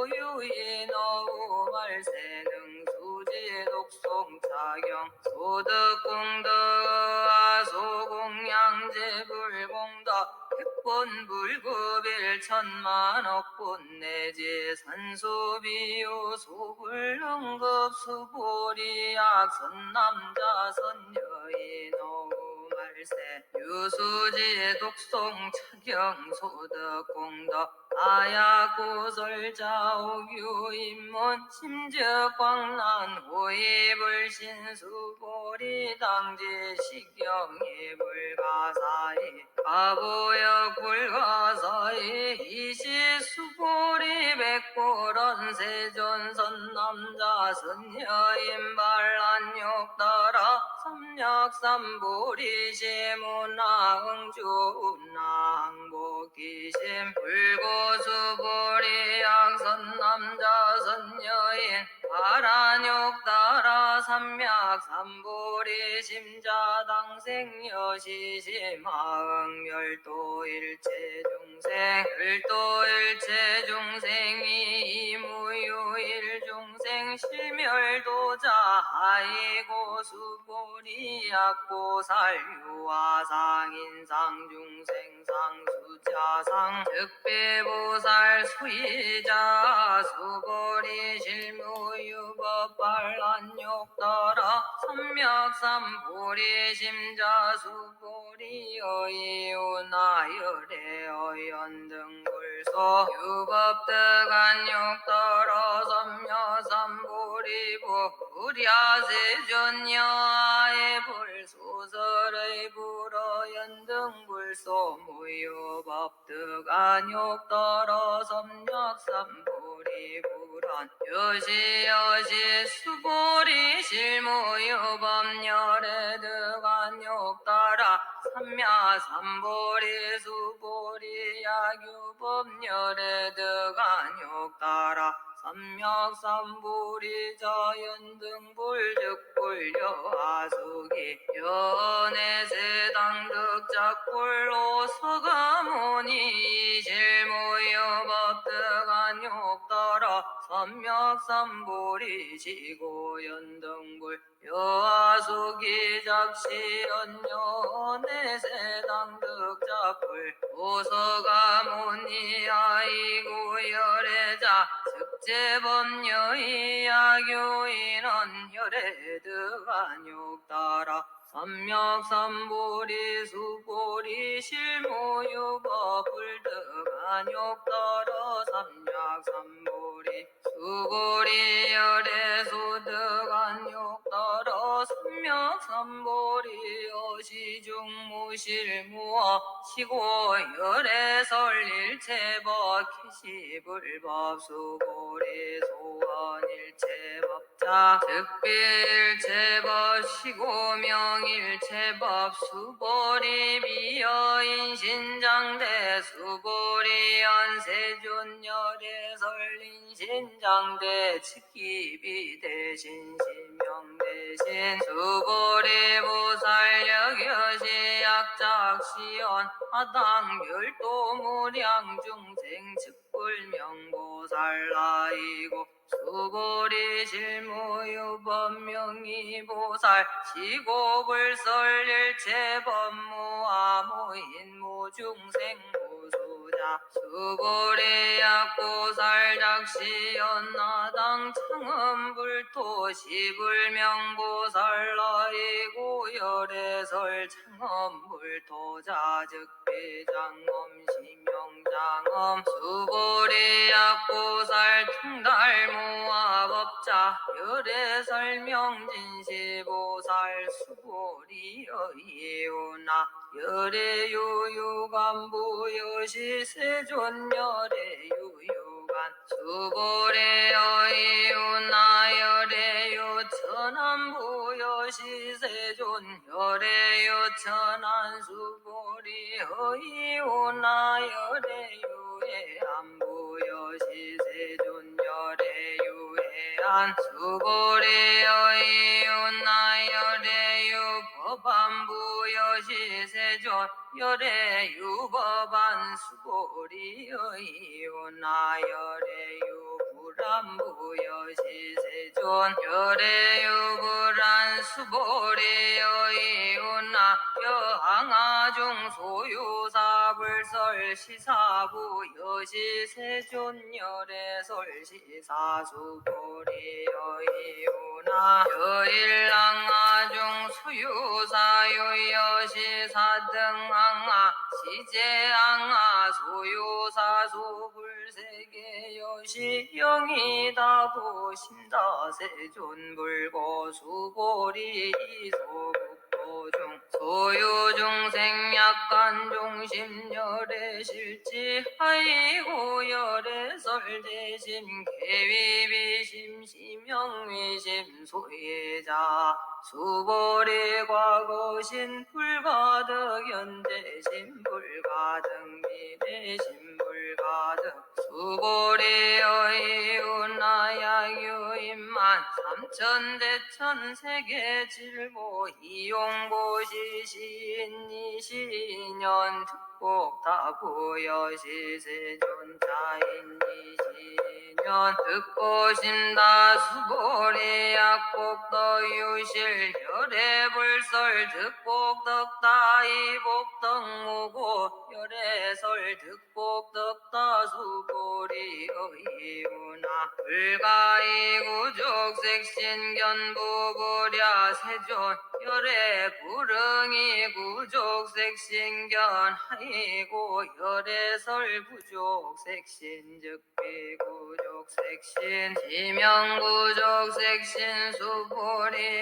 유인어우 말세능 수지 독송차경 소득공덕아 소공양제불공덕 백본불급일 천만억분 내지 산소비유 소불능급 수보리약 선남자 선여인 어우 말세 유수지 독송 차경 소득공덕 아야고설자 오규인문 심적광란 호입불신 수보리 당지 시경이 불가사이 가보역 불가사이 이시수보리 백보런 세존선 남자 선여인 반란욕 따라 삼력삼보리 시문화 응주운나 항복기심 불고수보리 약선 남자 선여인 바란욕 따라 삼맥삼보리 심자당생 여시심 하응멸도일체 중생 멸도일체 중생이 이무유일중생 실멸도자 아이고 수보리 약보살 유화상 인상 중생 상수자상 즉배보살 수의자 수보리 실무유법 반란욕 따라 삼맥삼보리 심자 수보리 어이우나열의 어연등불소 유법득안욕 따라 삼맥삼보리부 불야세존여아의 불소설의 불어연등불소 무유법득안욕 따라 삼맥삼보리 불안 여시여시 수보리 실무유법열의 득안욕 따라 삼야삼보리 수보리 약유법열의 득안욕 따라 삼맥삼보리 자연등불즉불여하수기 연애세당득작불로 서가모니 실무여법득안욕 따라 삼맥삼보리 지고연등불 여하수기 작시연연애세당득작불 오서가모니 아이고 열애자 즉제법녀의 야교인은 열애득안욕 따라 삼맥삼보리 수보리 실무유법 불득안욕 따라 삼맥삼보리 수보리 열애소득안욕 따라 삼맥삼보리 여시중무실무어 시고 열애설일체법 기시불법 수보리 소원일체법자 즉비일체법 시고명일체법 수보리 비여인신장대 수보리 연세존열애설인신장대 직기비 대신 시명 대신 수보리 보살력여시 약작시연 하당멸도 무량중생 즉불명보살라이고 수보리 실무유법명의보살 시고불설일체법무아무인무중생무수자 수보리 약보살 작시 약시연나당 창음불토 시불명보살라이고 열애설 창음불토 자즉비장엄 심영장엄 수보리약보살 통달무화법자 열애설명진시보살 수보리여이오나 열애유유간부 여시세존 열애유유간 수보리여이오나 열애유 천안부 여시세존 열애유 천안 수보리여이오나 열애유의 안부 여시세존 열애유의 수보리여이오나 열애유 법안부 여시세존 열애유 법안 수보리여이오나 열애유 불안부 여시세존 열애유 불안 수보리여이오나 여항아중 소유사불설 시사부 여시세존 열애설 시사수보리여이오나 여일랑아중 소유사유 여시사등항아 시제항아 소유사수불세계 여시영이다부 심다세존불고 수보리 이소국도중 소유중생 약간중심 열애실지 하이고 열애설대심 계위비심 심영위심 소예자 수보리 과거신 불가득 현재심 불가득 미래심 불가득 수보리여이오나 야유임만 삼천대천 세계질보 이용보시 시인이시년 특복다부 여시세존 자인이시년 특보심다 수보리 약복덕유실 열애불설 득복덕다 이복덕무고 열애설 득복덕다 수보리여이오나 불가이구족색신견부부랴 세존 열애 불응이 구족색신견 하이고 열애설 부족색신 즉비구족색신 지명구족색신 수보리여이오나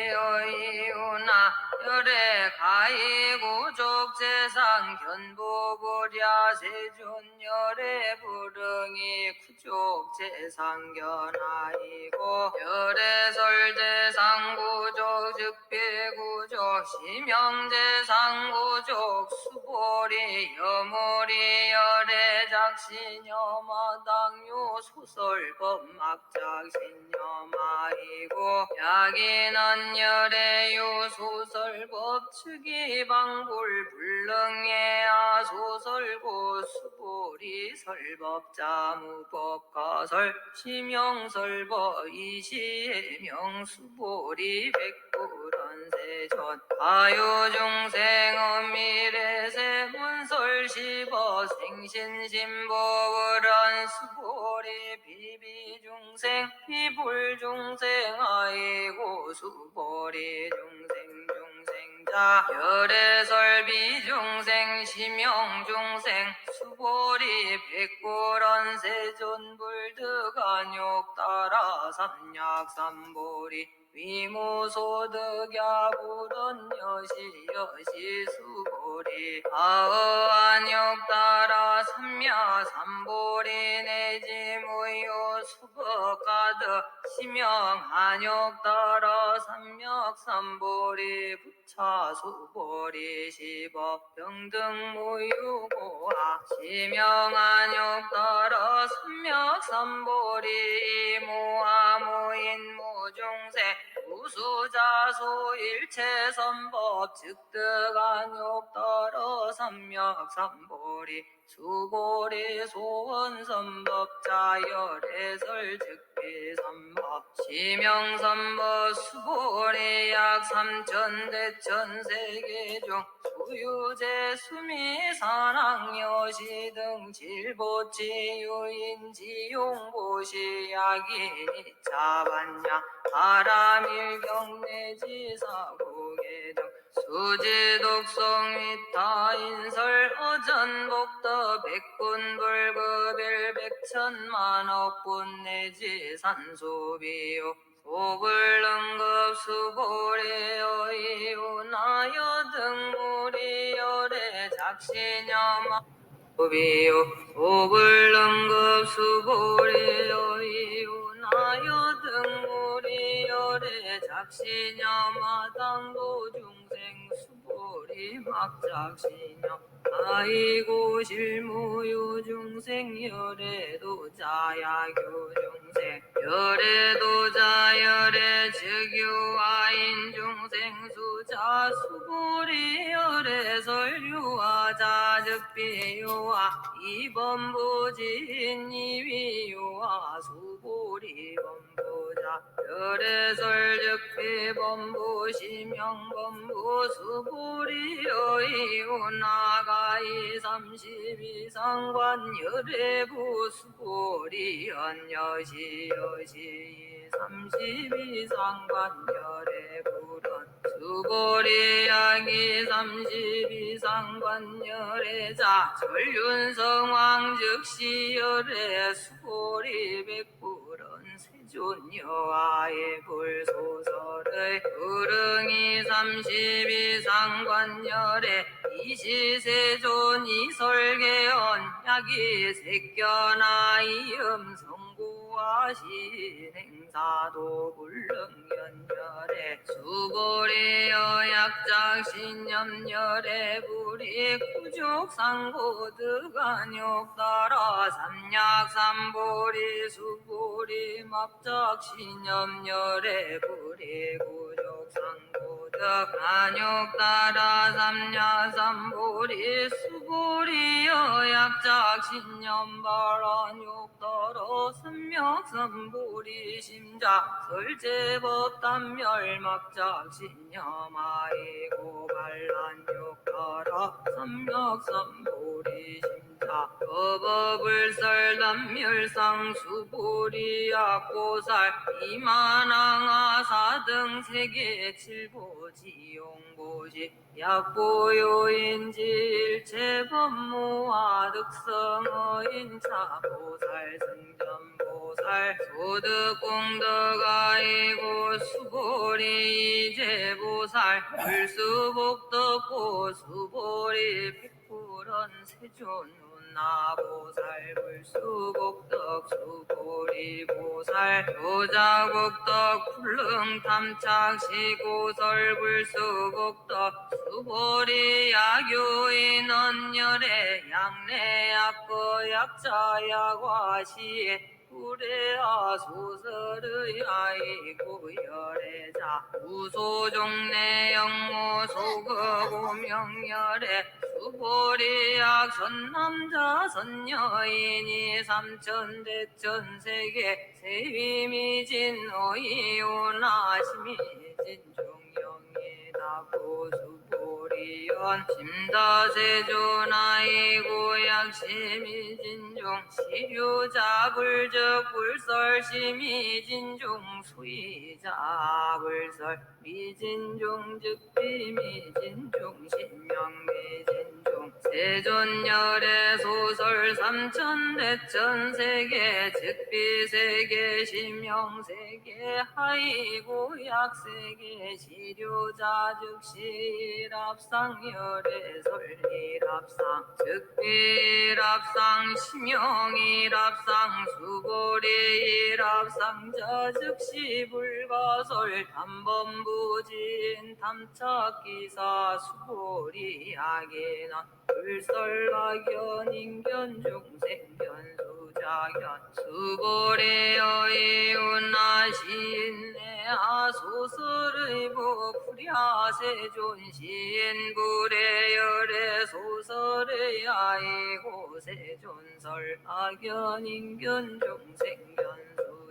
열애 가이구족재상 견부부랴 세존 열애 불응이 구족재상 견하이고 열애설 재상구족 즉비구족 심영재상구족 수보리 여모리 열애작신여마당요 소설법막작신여마이고 야기는 열애요 소설법 측이방불 불능예아 소설고 수보리 설법자 무법가설 심영설법 이시해명 수보리 백불언세전 아유중생은 미래세 문설시버 생신심보불언 수보리 비비중생 비불중생 아이고 수보리 중생자 열애설 비중생 심영중생 수보리 백불언세존불득안욕 따라 삼약삼보리 위무소득야불언 여시 수보리 아의안욕 따라 삼야삼보리 내지 무효 수법가득 심영안욕 따라 삼약삼보리 부차 수보리 시법 병등 무유고하 심영안욕 따라 삼약삼보리 무아무인 무중생 우수자소 일체선법 즉득안욕 따라 삼약삼보리 수보리 소원선법자 열애설 즉비선법 심영선법 수보리 약 삼천대천 세계중 부유제 수미 산악여시 등 질보치 유인 지용보시 약인이 차반야 바람일경 내지사고계 등 수지독성 위타인설 어전복더 백군불급일 백천만억분 내지 산소비요 소불능급 수보리여 이윤하여 등무리열의 작신여마 비요 소불능급 수보리여 이윤하여 등무리열의 작신여마 당도 중생 수보리 막작신여 아이고 실무유 중생 열애도 자야교 중생 열애도 자열애 즉유아인 중생 수자 수보리 열애 설유아 자즉비유아 이범부진 이위유아 수보리 범부자 열애 설즉비 범부 심영범부 수보리 여이오나가 이32 상관 열애부 수보리 연여시 여시 32 상관 열애부런 수보리 약이 32 상관 열애자 전륜성왕 즉시 열애 수보리 백부런 세존여아의 불소설의 의릉이 32 상관 열애 이시세존 이설계언 약이 색견아 이음성구하신 행사도 불능연열애 수보리여 약작신념열애 불이 구족상고득안욕 따라 삼약삼보리 수보리 맙작신념열애 불이 구족상고득 안욕 따라 삼야삼보리 수보리여 약작신념발안욕 따라 삼약삼보리 심자 설제법단멸 막작신념아이고 반란욕 따라 삼약삼보리 심자 법업을설단멸상 수보리 약고살 이만항아사 등 세계 칠보지용보시 약보요인지 일체법무와 득성어인차 보살 승전보살 소득공덕아이고 수보리 이제보살 불수복덕고 수보리 백불원 세존 나보살 불수복덕 수보리보살 조자복덕 불능탐착시고설 불수복덕 수보리 약유인 언열애 약내약거 약자약화시에 불에아 소설의 아이고 열애자 우소종내 영모 소거고 명열애 수보리약 선남자 선여인이 삼천대천세계 세위미진 어이오나시미진 종영이다고 수보리연 심다세존아이고 약시미진종 시류자불적 불설시미진종 수의자불설 미진종 즉비미진종 신명미진종 세존열애 소설 삼천대천세계 즉비세계 심형세계 하이고 약세계 시류자 즉시랍상열애 설리랍상 즉비랍상 심형이랍상 수고리랍상자 즉시 불가설 담범부진 탐착기사 수보리 약이나 불설가견 인견중생견 수자견 수보리여 이웃나시인내 아소설의 복불야세존 시인불의 열애 소설의 아이고 세존설 악견 인견 중생견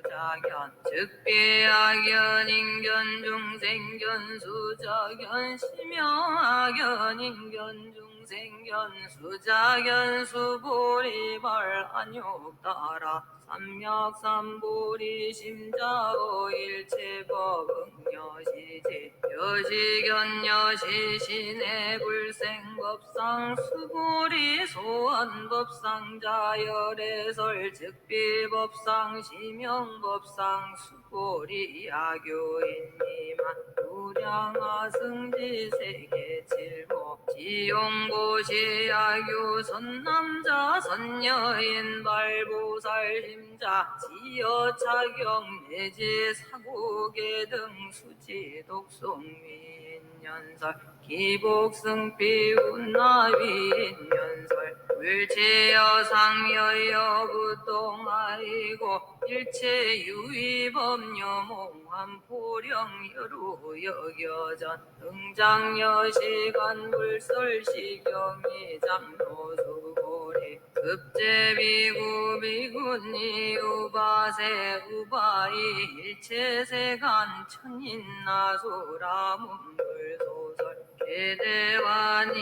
자견 즉비하견 인견 중생견 수자견 심여하견 인견 중생견 수자견 수보리발 안욕 따라 삼약삼보리 심자어 일체법 응여시지 여시견 여시신의 불생법상 수보리 소환법상 자열의설 즉비법상 심영법상 수보리 야교인니만 우량하승지 세계칠보 지용고시 야교 선남자 선여인 발보살 심자 지여차경 내지 사고계 등 수지 독송미인연설 기복승비 운나위인연설 불치여상여여부동아이고 일체유의법녀몽환 포령여로 여겨전 등장여시간 불설시경이 장로수고리 급제비구 비군니 우바세 우바이 일체세간 천인나소라 문불소설 계대환이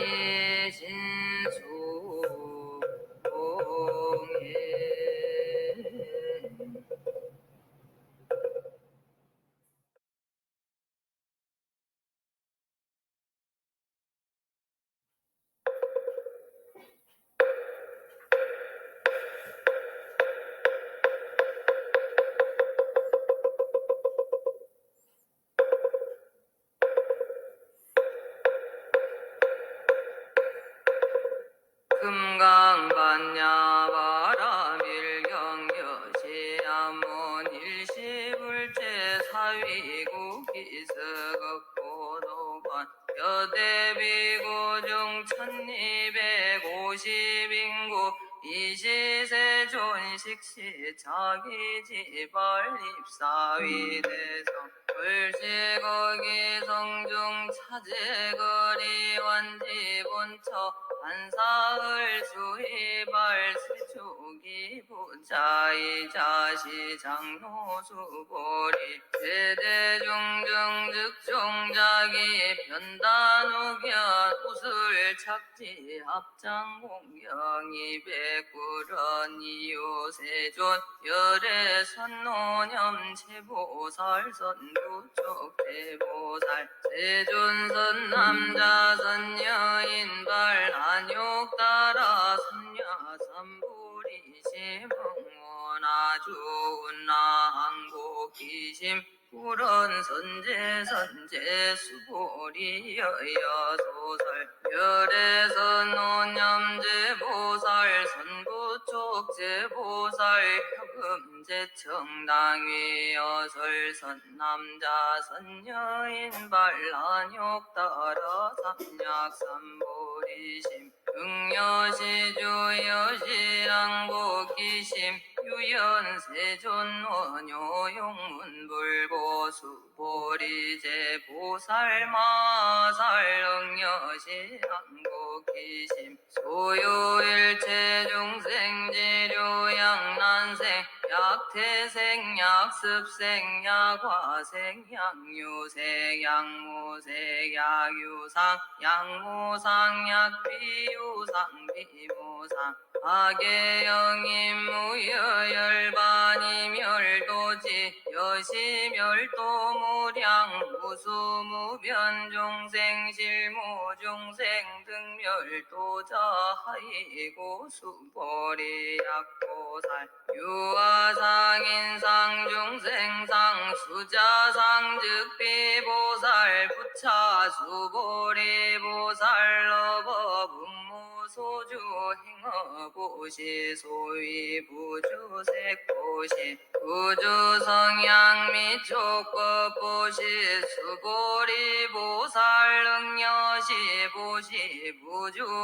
신수공예 금강반야바라밀경여시암몬 일시불체 사위구 기스극고도관 여대비고중 1250인구 이시세존식시 자기지발입사위대성 불시거기 성중 차제거리 완지본처 한사을 수희발 세초기 부자이 자시 장로수보리 세대중중 즉종자기 변단우견 우술 착지 합장공경이 백불언 이요세존 열애선노념 제보살 선부족 대보살 세존선 남자 선여인발 안욕 따라 삼야삼불이 심흥원아주 운나항고기심 불언 선제 수보리 여여소설 열애선 노념제보살 선부촉제보살 혁음제청당위 여설선 남자 선여인 발란욕 따라 삼약삼보리심 응여시주 여시양보기심 유연세존원효용문불보수보리제 보살마살 응여시양보기심 소요일체중생지류양난생 약태생 약습생 약화생 약유생 약모생 약유상 약모상 약비유상 비모상 악의영임무여열반이멸도지 여시멸도무량 무수무변중생 실무중생 등멸도자하이고 수보리 약보살 유아상인상 중생상 수자상 즉비보살 부차 수보리 보살 러버 분무소주 행어보시 소위 부주색보시 부주성향 및 족법보시 수보리 보살 응여시 보시 부주어상아이고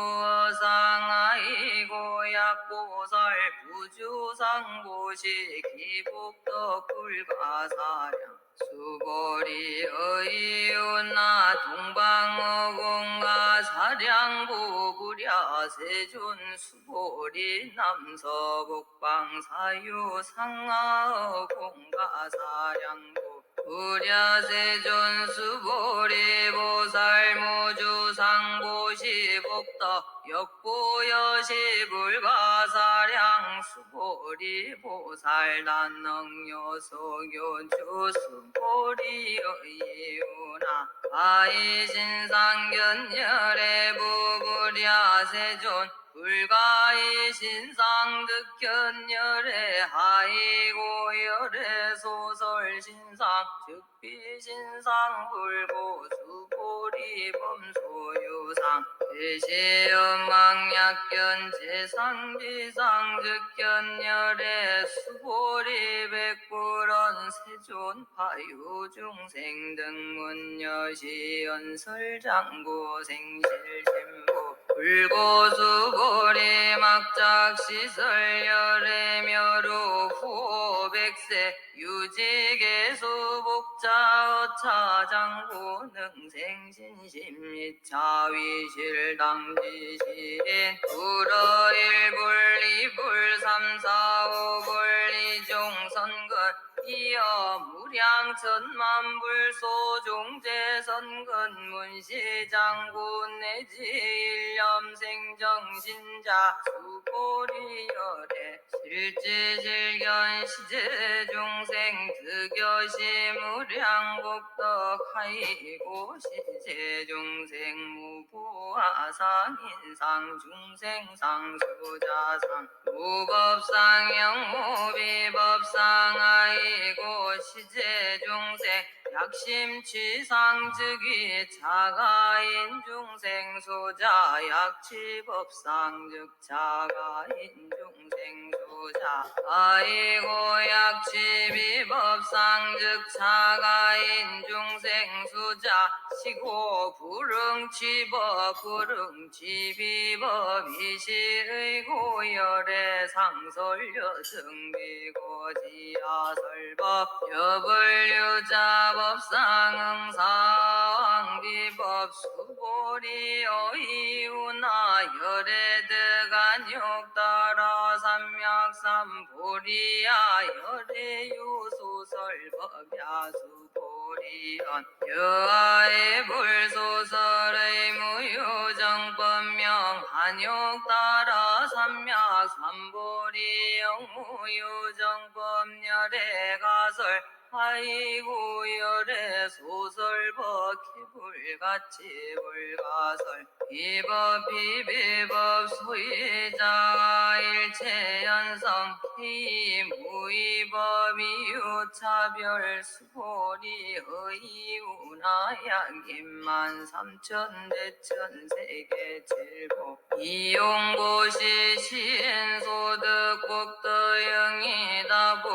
약 약보살 부주상보시 기복덕 불가사량 수보리 의윤나 동방어공가 사량보 부랴 세존 수보리 남서북방 사유 상하어 공가 사량보 부랴 세존 수보리 보살 무주상보시 복덕 역보여시 불가사량 수보리 보살 단능요소교주 수보리 의유나 가이신상견열의 부부랴 세존 불가이신상득견열의 하이고열의 소설신상 즉비신상 불고수보리 범소유상 대시음망약견 제상비상즉견열의 수보리 백불원 세존 파유중생 등문여시 연설장구 생실심부 불고수보리 막작시설열의 묘루 후백세 유지계수복자 어차장구 능생신심리차위실당지시인 불어일불이불 삼사오불이종선근 이어 무량천만불소종제선근 문시장군 내지 일념생정신자 수보리열의 실지실견 시제중생 득여시 무량복덕 하이고 시제중생 무보아상 인상 중생상 수자상 무법상 영무비법상 아이고 시제중생 약심취상 즉위 자가인 중생 소자 약취법상 즉 자가인 중생 소자 아이고 약취비법상 즉 자가인 중생 소자 시고 불응취법 불응취비법 이시의고열의 상설여 등비고 지하설법 여불유자법상 응사왕비법 수보리 어이우나 열애득안욕 따라 삼약삼보리야 열애유소설법 야수보리언 여아의 불소설의 무유정법명 한욕 따라 삼약삼보리 영무유정법열의 가설 아이고열의 소설법 기불같이 불가설 비법 비비법 소유자 일체연성 기 무위법 이유차별 수보리 의우나 약인만 삼천대천 세계칠보 이용고시 시인소득 복더영이다보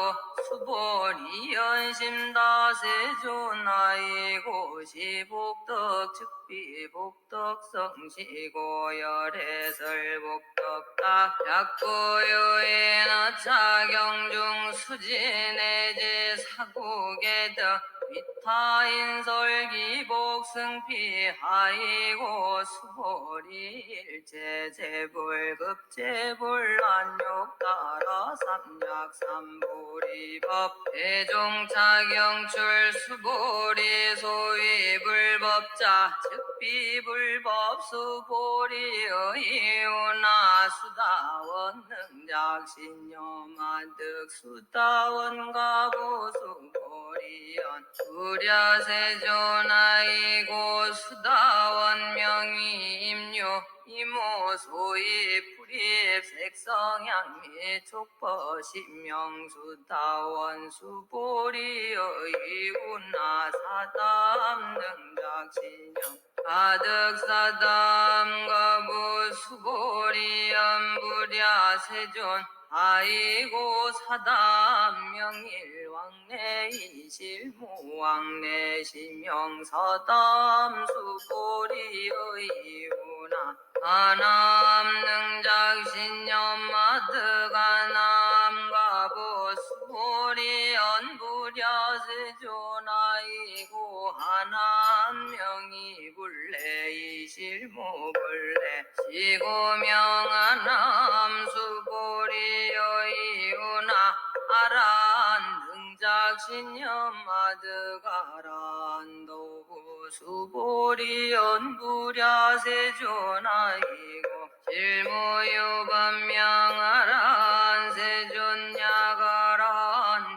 수보리 연심다세존 아이고시 복덕 즉비 복덕 성시고 열애설 복덕다 약고유인 어차경중 수진내지 사국의 등 위타인설기복 승피 하이고 수보리 일체재불급재불 안욕 따라 삼약삼보리법 대종차경출 수보리 소위불법자 즉비불법 수보리 의우나 수다원 능작신여만득 수다원 가보 수보리연 부랴세존 아이고 수다원 명의 임류 이모 소위 불입 색성향 및 촉법 신명수다원 수보리 의우나 사담 능작신영 가득사담 가부 수보리 연부랴 세존 아이고 사담 명일 왕래 인실무 왕래 심영 사담 수보리 의우나 하남 능작신념 한한명이 굴레 이실무벌레 시고명한 수보리 여이우나 아란 등작신념마드가란 도구 수보리 연부랴세존아이고 실무유반명아란 세존야가란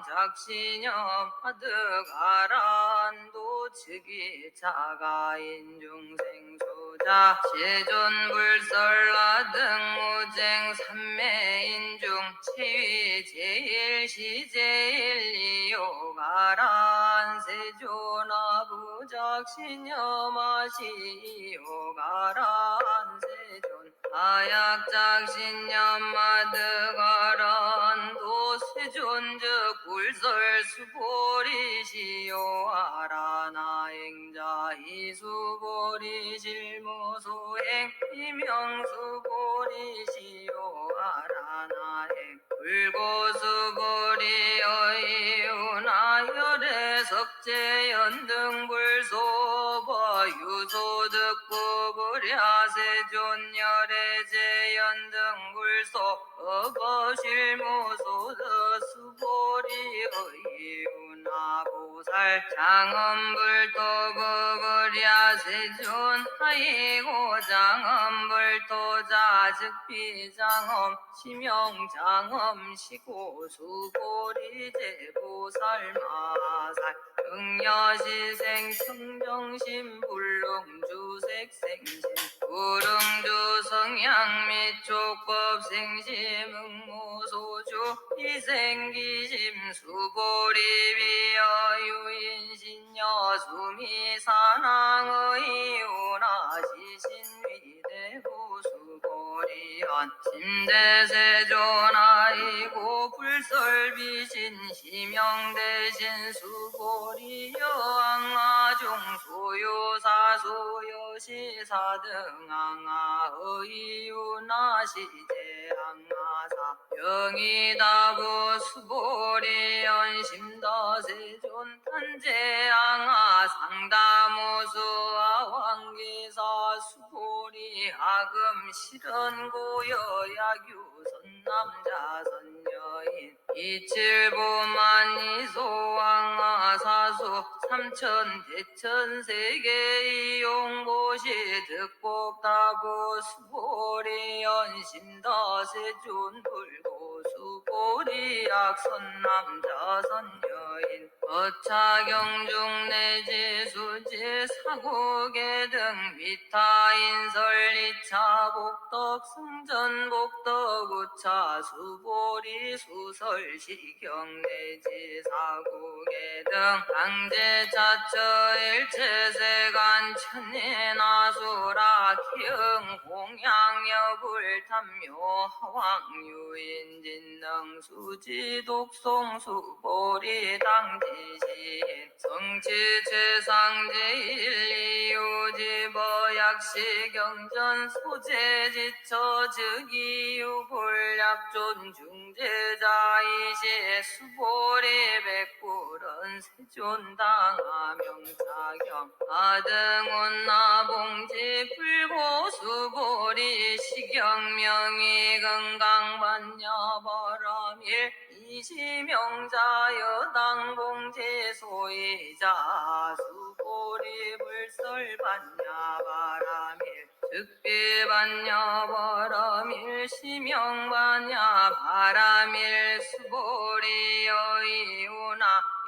작신념마드가란 도측이 자가인중생소자 세존불설라등무쟁 삼매인중 체위 제일시제일이요가란 세존아부작신념아시요가란 세존 아약작신념마드가란 도세존즉 불설수보리시요아라나행자 이수보리실무소행 이명수보리시요아라나행 불고수보리여이우나 열애석제연등불소버 유소득부불야세존열애제연등불소 어버실무소더수보리여이우나 보살 장엄불도부불야세존 하이고 장엄불도자 즉비장엄 심영장엄 시고수보리제보살마살 응여시생 청정심 불릉주색생심 불응주 성향 및 족법생심 응모소주 희생기심 수보리비여 유인신여 수미산항의우나시신위대구 수보리연 심대세존아이고 불설비신 심영대신 수보리여항아중 소요사수여시사등항아의유나시제항아사 영이다부 수보리연심다세존 탄제항아 상다무수아 왕기사 수보리하금 실은고여야규 선남자 선여인 이칠보만 이소왕아사수 삼천대천세계이용고시 득복다부 수보리연심다세존 불고수보리약 선남자 선여인 어차경중내지 수지 사고계 등 위타인설 이차 복덕 승전 복덕 우차 수보리 수설 시경내지 사고계 등 강제자처 일체세간 천인아수라 기응 공양여불 탐묘 하왕유인진능 수지 독송 수보리 당지시 성치체상제일리유지버약시경전 소재지처 즉이유불약존 중재자이시 수보리 백불은 세존당하명차경 아등운나봉지 불고수보리 시경명이 건강반야바람일 이시명자여당봉지 소이자 수보리 불설반야바람일 즉비반야바람일 시명반야바람일 수보리여이우나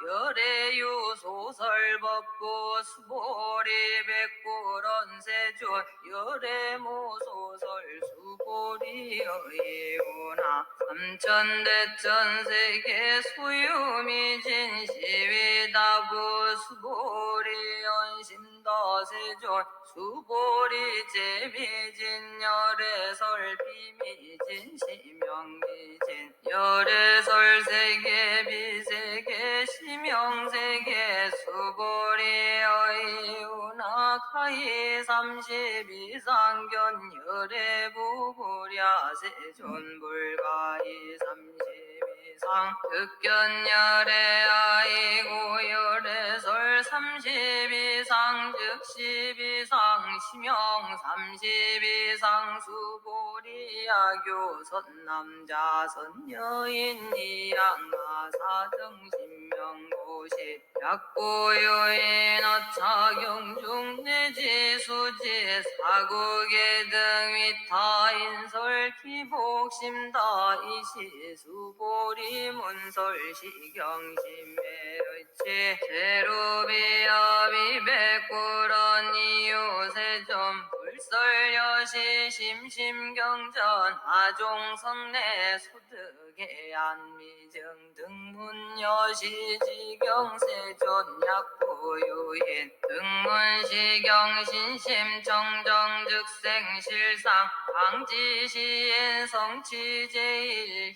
열애유소설법부 수보리 백불언세존 열애모소설 수보리여이우나 삼천대천세계 소유미진 시위다부 수보리연심다세존 수보리 제미진 열애설 비미진 시명미진 열애설 세계 비세계 시명세계 수보리여이우나 가히 32상견 열애부부랴 세존 불가히 32 신실상 득견열의 아이고 열애설 30이상 즉 10이상 심형 30이상 수고리야교 선남자 선여인 이양아 사등 신명고시 약고유인 어차경중 내지 수지 사국의 등 위타인설 기복심다 이시 수보리 문설 시경심매의치 제루비야비 백구런 이웃세점 불설여시 심심경전 아종성내 소득의 안미정 등문여시 지경세존 약고유인 등문시경 신심정정 즉생실상 강지시인 성취제일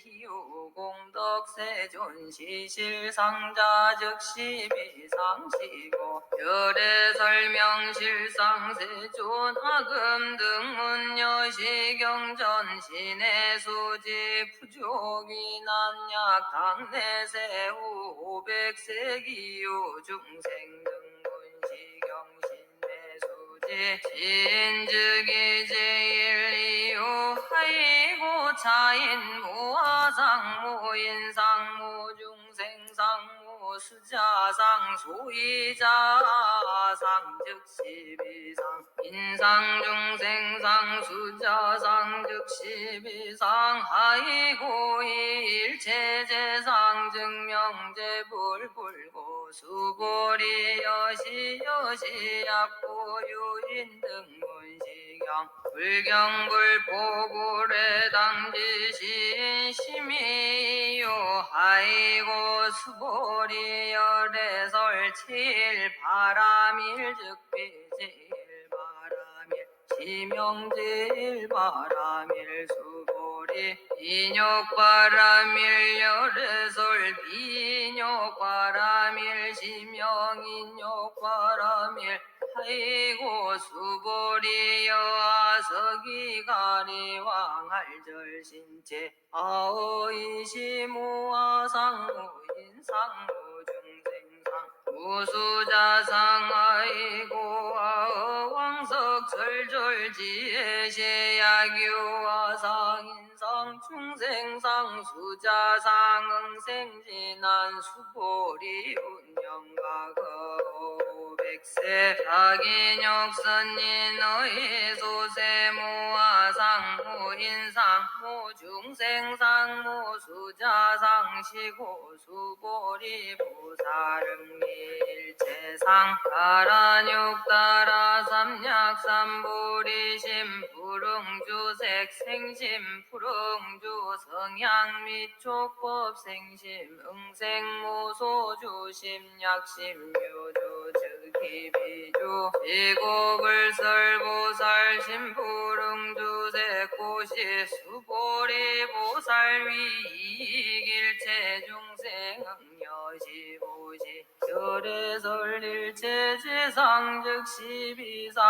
희우공덕세존 시실상자 즉시비상시고 열애설명실상세존 하금 등문여시경전 신의수지 부족이 난약 당내세후 500세기유 중생 등문시경신내수지 진즉이 제일이유 하이고 차인 무화상무 인상무 중생상무 수자상 소이자상 즉시비상 인상중생상 수자상 즉시비상 하이고 일체제상 증명제불불고 수고리 여시 약고유인 등문시경 불경불포불의 당지신 심의요 하이고 수보리 열애설 칠바람일 즉비질바람일 지명질바람일 수보리 인욕바람일 열애설 비인욕바람일 지명인욕바람일 하이고 수보리 여하서기가리 왕할절신체 아어이시무아상무 인상무 중생상 무수자상 아이고 아어왕석절절지혜시야규아상 인상 중생상 수자상 응생진한 수보리 운영가거 백세 자기욕선인 너희 소세무아상무 인상무 중생상무 수자상시고 수보리 보살응일체상 다란육다라 삼약삼보리심 불응주색 생심 불응주 성향 및촉법 생심 응생무소주심 약심 묘주 즉기비주 지고불설보살 심불응주세고시 수보리 보살 위익일체 중생 응여시보시 열애설 일체지상 즉시비상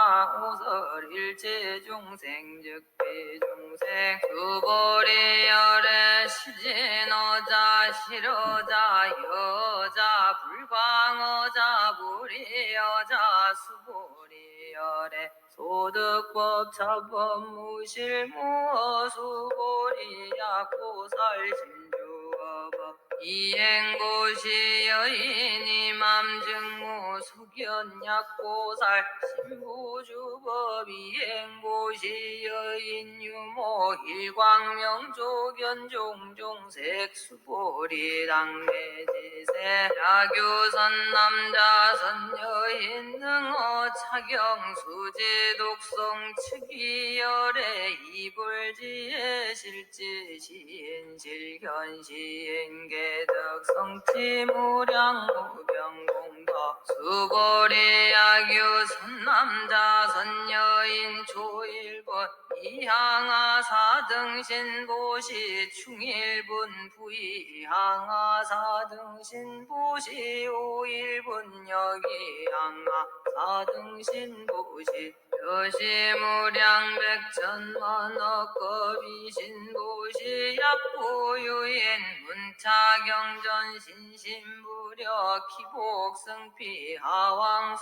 오설 일체중생 즉비중생 수보리 열애 시진어자 실어자 여자 불광어자 불이여자 수보리 열애 소득법 차법 무실무어 수보리 약보살 신주어법 이행고시 여인이 맘증무 숙연약보살 신부주법 이행고시 여인 유모 일광명조견종종색 수보리 당매지세 야교선 남자 선여인 등어 차경수지 독성 측이열애 이불지혜 실지 시인실견 시인계덕 성치무량 무병공덕 수보리 야교 선남자 선여인 초일본 이항아 사등신보시 충일분 부이항아 사등신보시 오일분 여기항아 사등신보시 여시무량 백천만억겁이신보시 약부유인 문차경전 신신부려 기복승피 하왕서사수지독송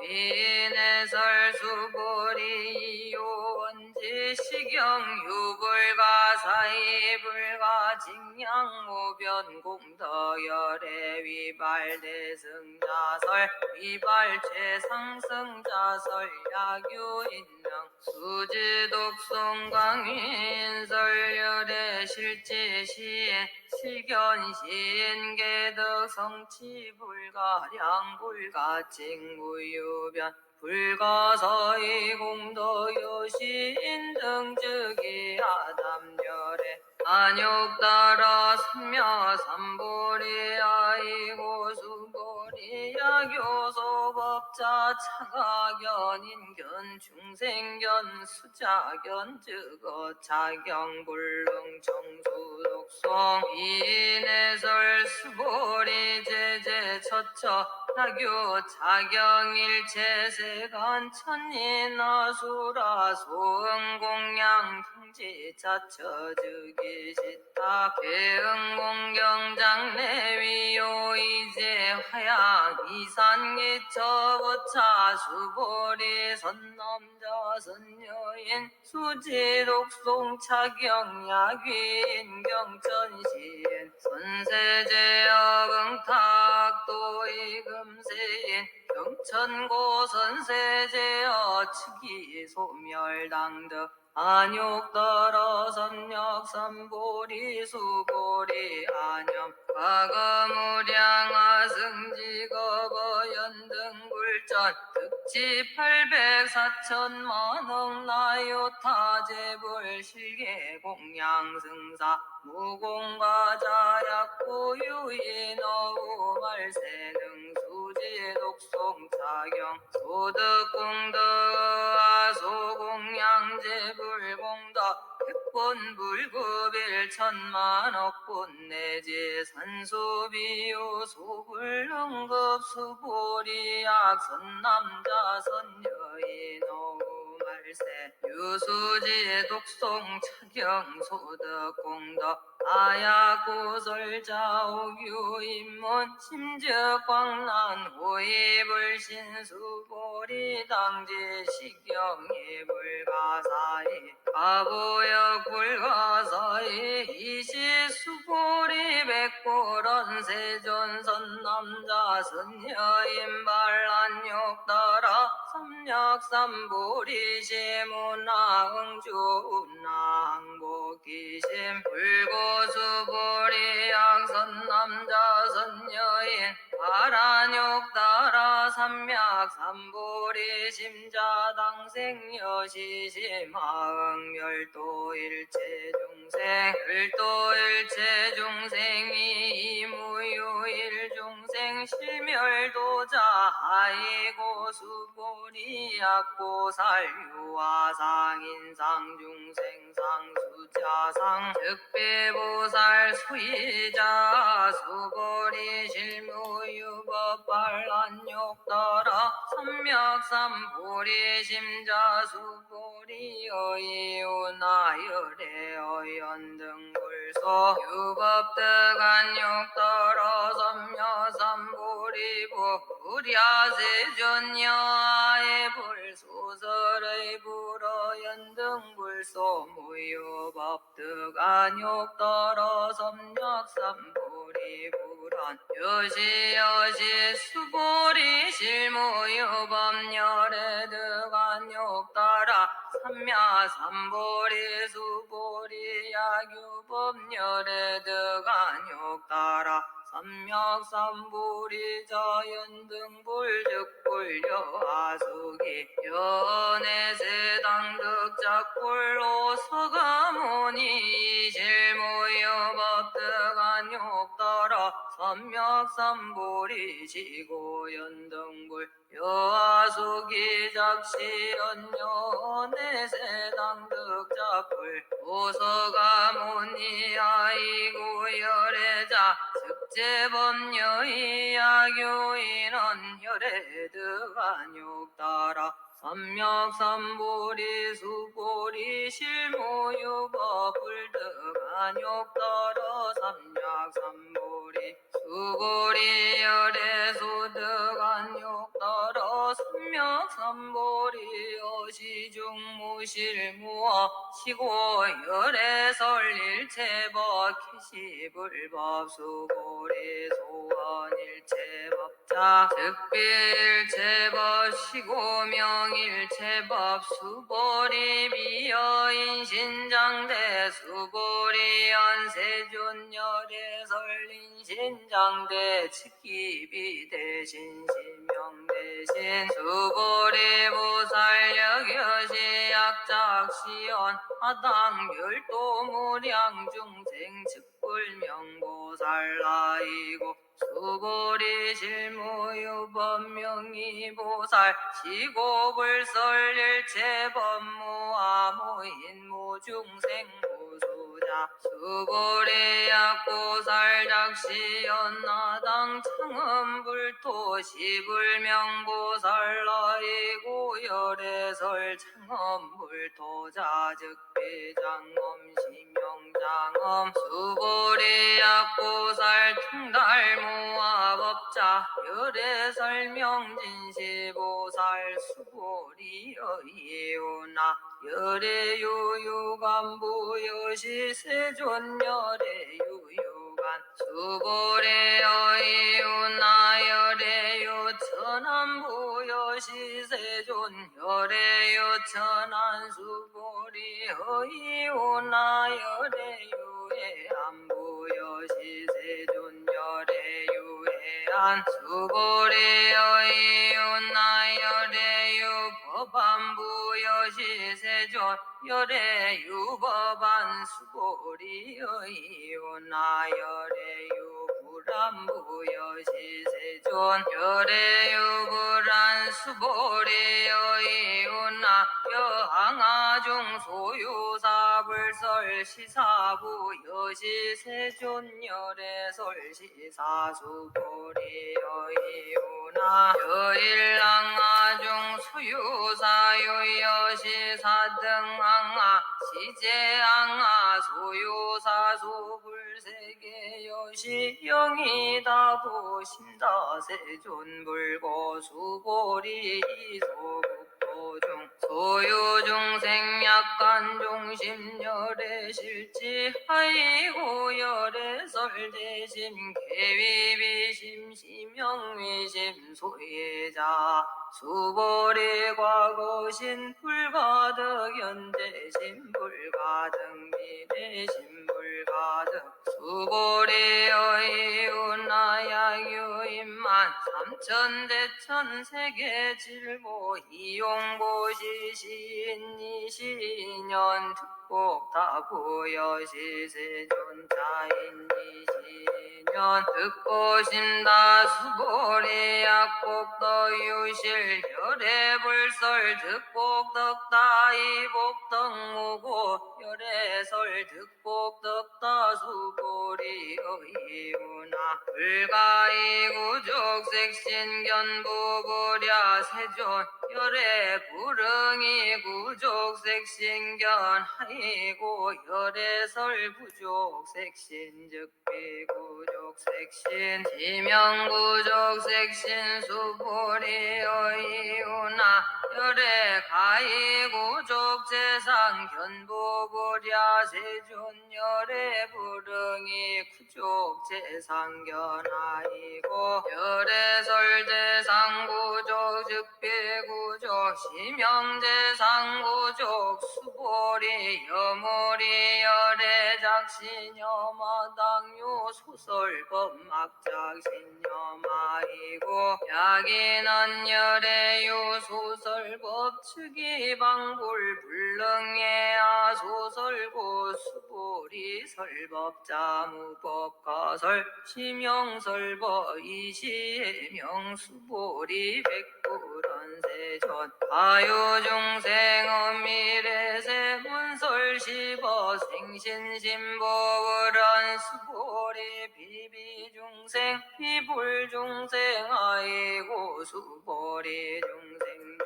위인해설 수보리 이요원지 시경유불가 사이불가 징양무변 공덕열애 위발대승자설 위발최상승자설 야규인능 수지독송 강인설열애 실지시인 실견시인 개덕 성치불가 량불가 징무유변 불가서의 공덕여시인 등즉이 아담열애 안욕따라 삼묘삼보리 아이고 수보리 야교소법자 차가견인견 중생견 수자견 즉어 차경불능 정수독송 위인해설 수보리 제제 처처 하교 자경일체세간 천인아수라 소응공양 통지자처즉이시타 개응공경장내위요 이제 화양 이산기처부차 수보리 선남자 선여인 수지독송 차경야귀인 경천시인 선세제어응탁도의 금세인 경천고 선세제어 측이 소멸당득 안욕따라 삼력삼보리 수보리 안염 과거무량 승지거버 연등불전 득지 800사천만억 나요타제불 실계공양승사 무공과자약고유인어우 말세능 수지독송 차경 소득공덕아 소공양제불공덕 백본불급일 천만억분 내지 산수비유 소불능급 수보리약 선남자 선여인 어우 말세 유수지 독송 차경 소득공덕 아야고설자 오규인문 심적광란 호의불신 수보리 당지 시경이 불가사이 가보역 불가사이 이시수보리 백보런 세존선 남자 선여인 반란욕따라 삼력삼보리 시문화 응주운나 항복기심 불고수보리 약선 남자 선여인 바란욕따라 삼맥삼보리 심자당생 여시심 하응멸도일체중생 멸도일체중생이 이무유일중생 실멸도자 아이고 수보리 약보살 유화상 인상중생 상수자상 즉배보살 수의자 수보리 실무유법 반란욕따라 삼맥삼보리 심자 수보리 어이운하열애 어연등불소 유법득안욕따라 삼맥삼보리부 불야세존여아의 불소설의 불어연등불소 무유법득안욕따라 삼맥삼보리 불안 여시여시 수보리 실무유법열애 득안욕따라 삼야삼보리 수보리 야규법열애 득안욕따라 삼맥삼보리 자연등불즉불여 아수기 연애세당득작불로 서가모니 실무여법득안욕따라 삼맥삼보리 지고연등불 여아수기 작시연연애세당득작불 오서가모니 아이고 열애자 즉제법녀의 야교인은 열애득안욕따라 삼맥삼보리 수보리 실무유 유법 불득한 욕더러 삼약삼보리 수보리 열애 소득한 욕더러 삼약삼보리 어시중무실무어 시고 열애 설일체법 기시불법 수보리 소원일체법자 즉비일체법 시고명일체법 수보리 비여인신장대 수보리 연세존열애 설인신장대 직기비 대신 시명 대신 수보리 보살력여시 약작시연 하당멸도 무량중생 즉불명보살라이고 수보리 실무유법명의보살 시고불설일체법무아무인무중생무수자 수보리 약보살 작시연나당 창음불토 시불명보살라이고 열애설 창음불토자 즉비장엄 심영장엄 수보리 약보살 통달무아법자 열애설명진시보살 수보리여이오나 열애유유간부여시세존열애유유간 수보리여이오나 열애유천안부여시세존 열애유천안 수보리여이오나 열애유해안부여시세존 열애유해안 수보리여이오나 열애유법안부여시세존 열애유법안 수보리여이오나 열애유불안부여시세존 열애유불안 수보리여이오나 여항아중 소유사불설 시사부여시세존 열애설 시사수보리여이오나 여일랑아중 소유사유여시사등항아 시제항아 소유사수불세계여시영이다부 심다세존불고수보리 이소국도중 소유중생 약간중심 열애실지 하이고 열애설대심 계위비심 심형위심 소예자 수보리 과거신 불가득 현재심 불가득 미래심 불가득 수보리여이오나 야유임만 삼천대천 세계질보 이용보시 시인이시년 특복다부여시세존 자인이시년 특보심다 수보리 약복더유실 열애불설 득복덕다이복덕무고 열애설 득복덕다 수보리여이오나 불가이구족색신견부부랴 세존 열애불응이 구족색신견 하이고 열애설 부족색신 즉비구족색신 지명구족색신 수보리여이오나 열애가이구족재상 견부부랴 세존 열애불응이 구족재상 견하이고 열애설재상구족 즉비구족 시명재상구족 수보리 여모리 열애작신여마당요 소설법막작신여마이고 야기는 열애요 소설법 측이방불 불능예아 소설고 수보리 설법자 무법가설 시명설법 이시해명 수보리 백불언세전 아유중생은 미래세 문설시버 생신심보불언 수보리 비비중생 비불중생 아이고 수보리 중생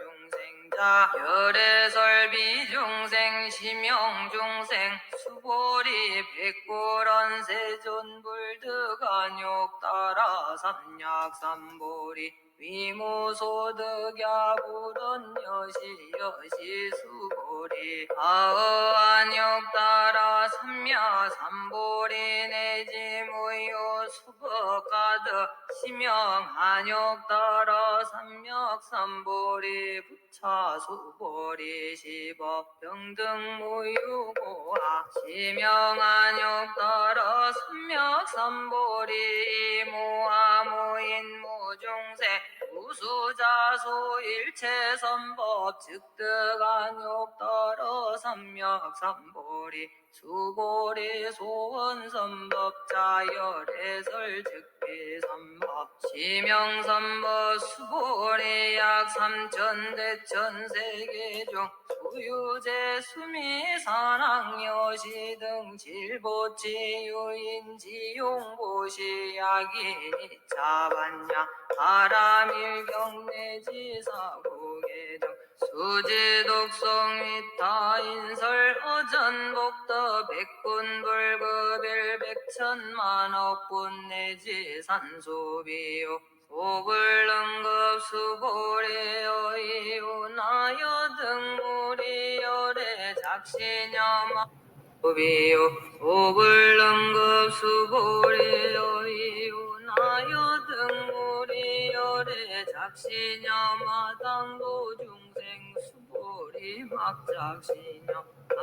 심자 열애설비 중생 심영중생 수보리 백골원 세존불득안욕 따라 삼약삼보리 위무소득야 부던 여시 수보리 아어안욕 따라 삼야삼보리 내지 무효 수법가득 심영안욕 따라 삼약삼보리 부차수보리 시법 등등 무유고하 심영안욕 따라 삼약삼보리 무아무인 무중생 무수자수 일체선법 즉득안욕 따라 삼약삼보리 수보리 소원선법자 열애설 즉비선법 시명선법 수보리 약 삼천대천세계 중 소유제 수미산왕여시 등 질보치 유인지용보시 약인이 차반야 바람일경내지사고계 등 수지독성 위타인설 어전복더 백군불급일 백천만억분 내지 산소비요 소불능급 수보리여 이유나여 등무리열의 작신여마 비요 소불능급 수보리여 이유나여 등무리열의 작신여마당도 중생 수보리 막작신여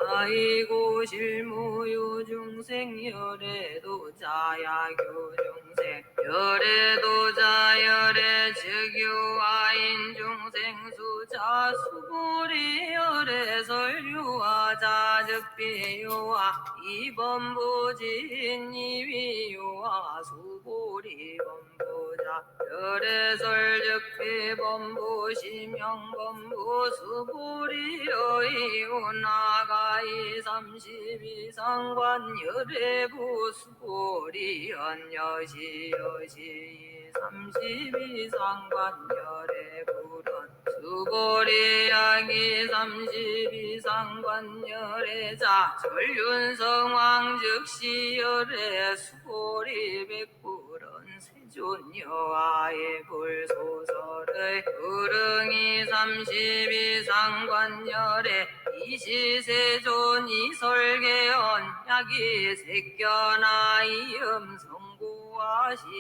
아이고 실무유 중생 열애도자 야교 중생 열애도자 열애 즉유아인 중생 수자 수보리 열애설유아 자즉비유아 이범부진 이위유아 수보리 범부자 열애설 즉비범부 심영범부 수보리 여이우나가이 삼십이상관 열애부 수보리 연여시 여시 삼십이상관 열애부런 수보리 야기 삼십이상관 열애자 전륜성왕 즉시 열애 수보리 백부런 세존여아의 불소설의 의릉이 삼십이상관 열애 이시세존 이설계언 야기 색견아 이음성고하신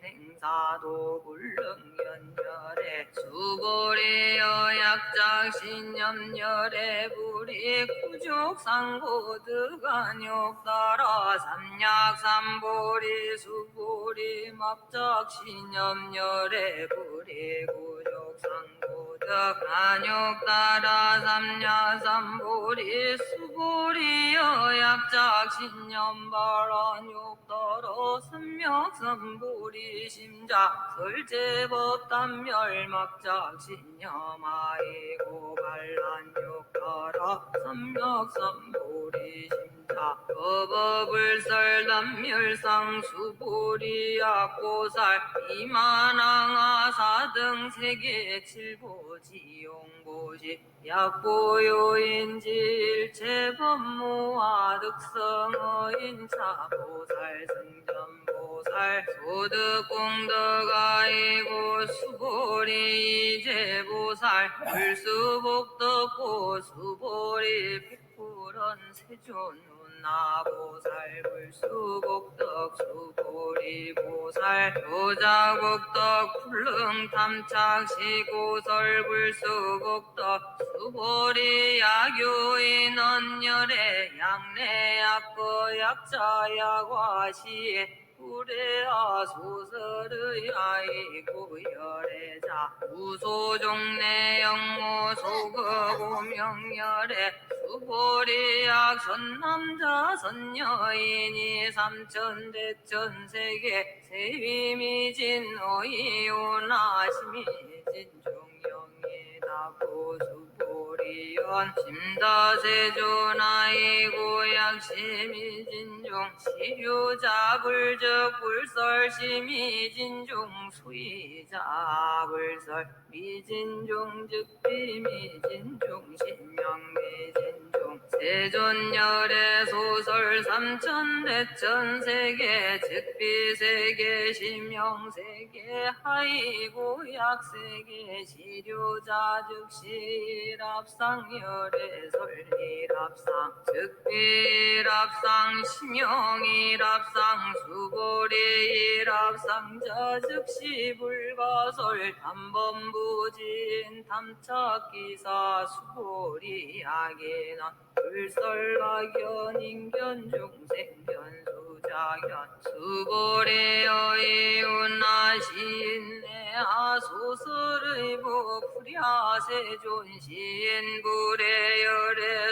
행사도 불능연열애 수보리여 약작신념열애 불이 구족상고득안욕 따라 삼약삼보리 수보리 막작신념열애 불이 구족상고득 안욕 따라 삼야삼보리 수보리여 약작신념발안욕 따라 삼약삼보리 심자 설제법단멸 막작신념아이고 반란욕 따라 삼약삼보리 심자 법업을설단멸상 수보리 약고살 이만항아사 등 세계 칠보지용보시 약보요인지 일체법무와 득성어인차 보살 승전보살 소득공덕아이고 수보리 이제보살 불수복덕고 수보리 백불원 세존 나보살 불수복덕 수보리보살 조자복덕 불능탐착시고설 불수복덕 수보리 야교인 언열애 양내약거 약자야과시에 불에아 소설의 아이고 열애자 우소종내 영모 소거고 명열애 수보리약 선남자 선여인이 삼천대천세계 세위미진 어이오나 시미진 종영이 나고 수보리연 심다세존 아이고 약 약심이진중 시류자 불적 불설 심이진중 수의자 불설 미진중 즉비미진중 신명미진중 세존열의 소설 삼천대천세계 즉비세계 심형세계 하이고 약세계 시류자 즉시랍상 열의 설리랍상 즉비랍상 심형이랍상 수고리랍상자 즉시 불가설 담범부진 탐착기사 수고리 악인원 불설가견 인견중생견 수자견 수고리여이운나 시인내 아소설의 부풀야세존 시인구례열의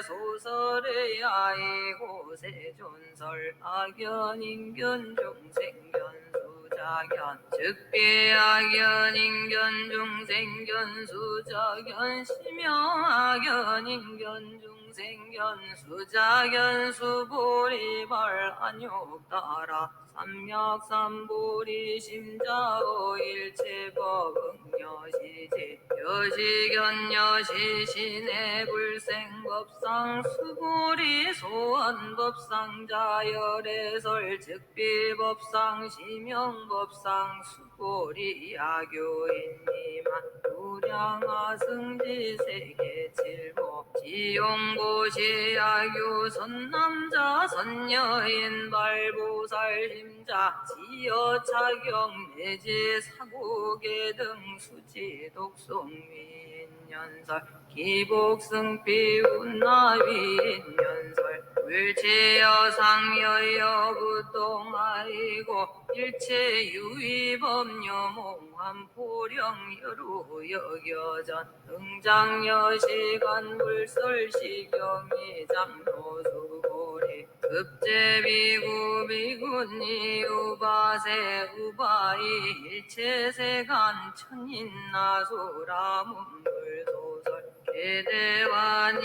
소설의 아이고 세존설 악견 인견 중생견 수자견 즉비악견 인견 중생견 수자견 심형악견 인견 중생견 수자견 수보리발 안욕따라 삼약삼보리 심자어 일체법 응여시지 여시견 여시신의 불생법상 수고리 소원법상 자열의설 즉비법상 심형법상 수고리 야교인니만 우량하승지 세계칠보 지용고시 야교 선남자 선여인 발보살 심자 지여차경 내지 사고계 등 수지 독송위인연설 기복승비 운나위인연설 불체여상여여부동아이고 일체유의법녀몽한 포령여루 여겨전 응장여시간 불설시경이 장로수고리 급제비구 비군니 우바세 우바이 일체세간 천인나소라 문불소설 개대와니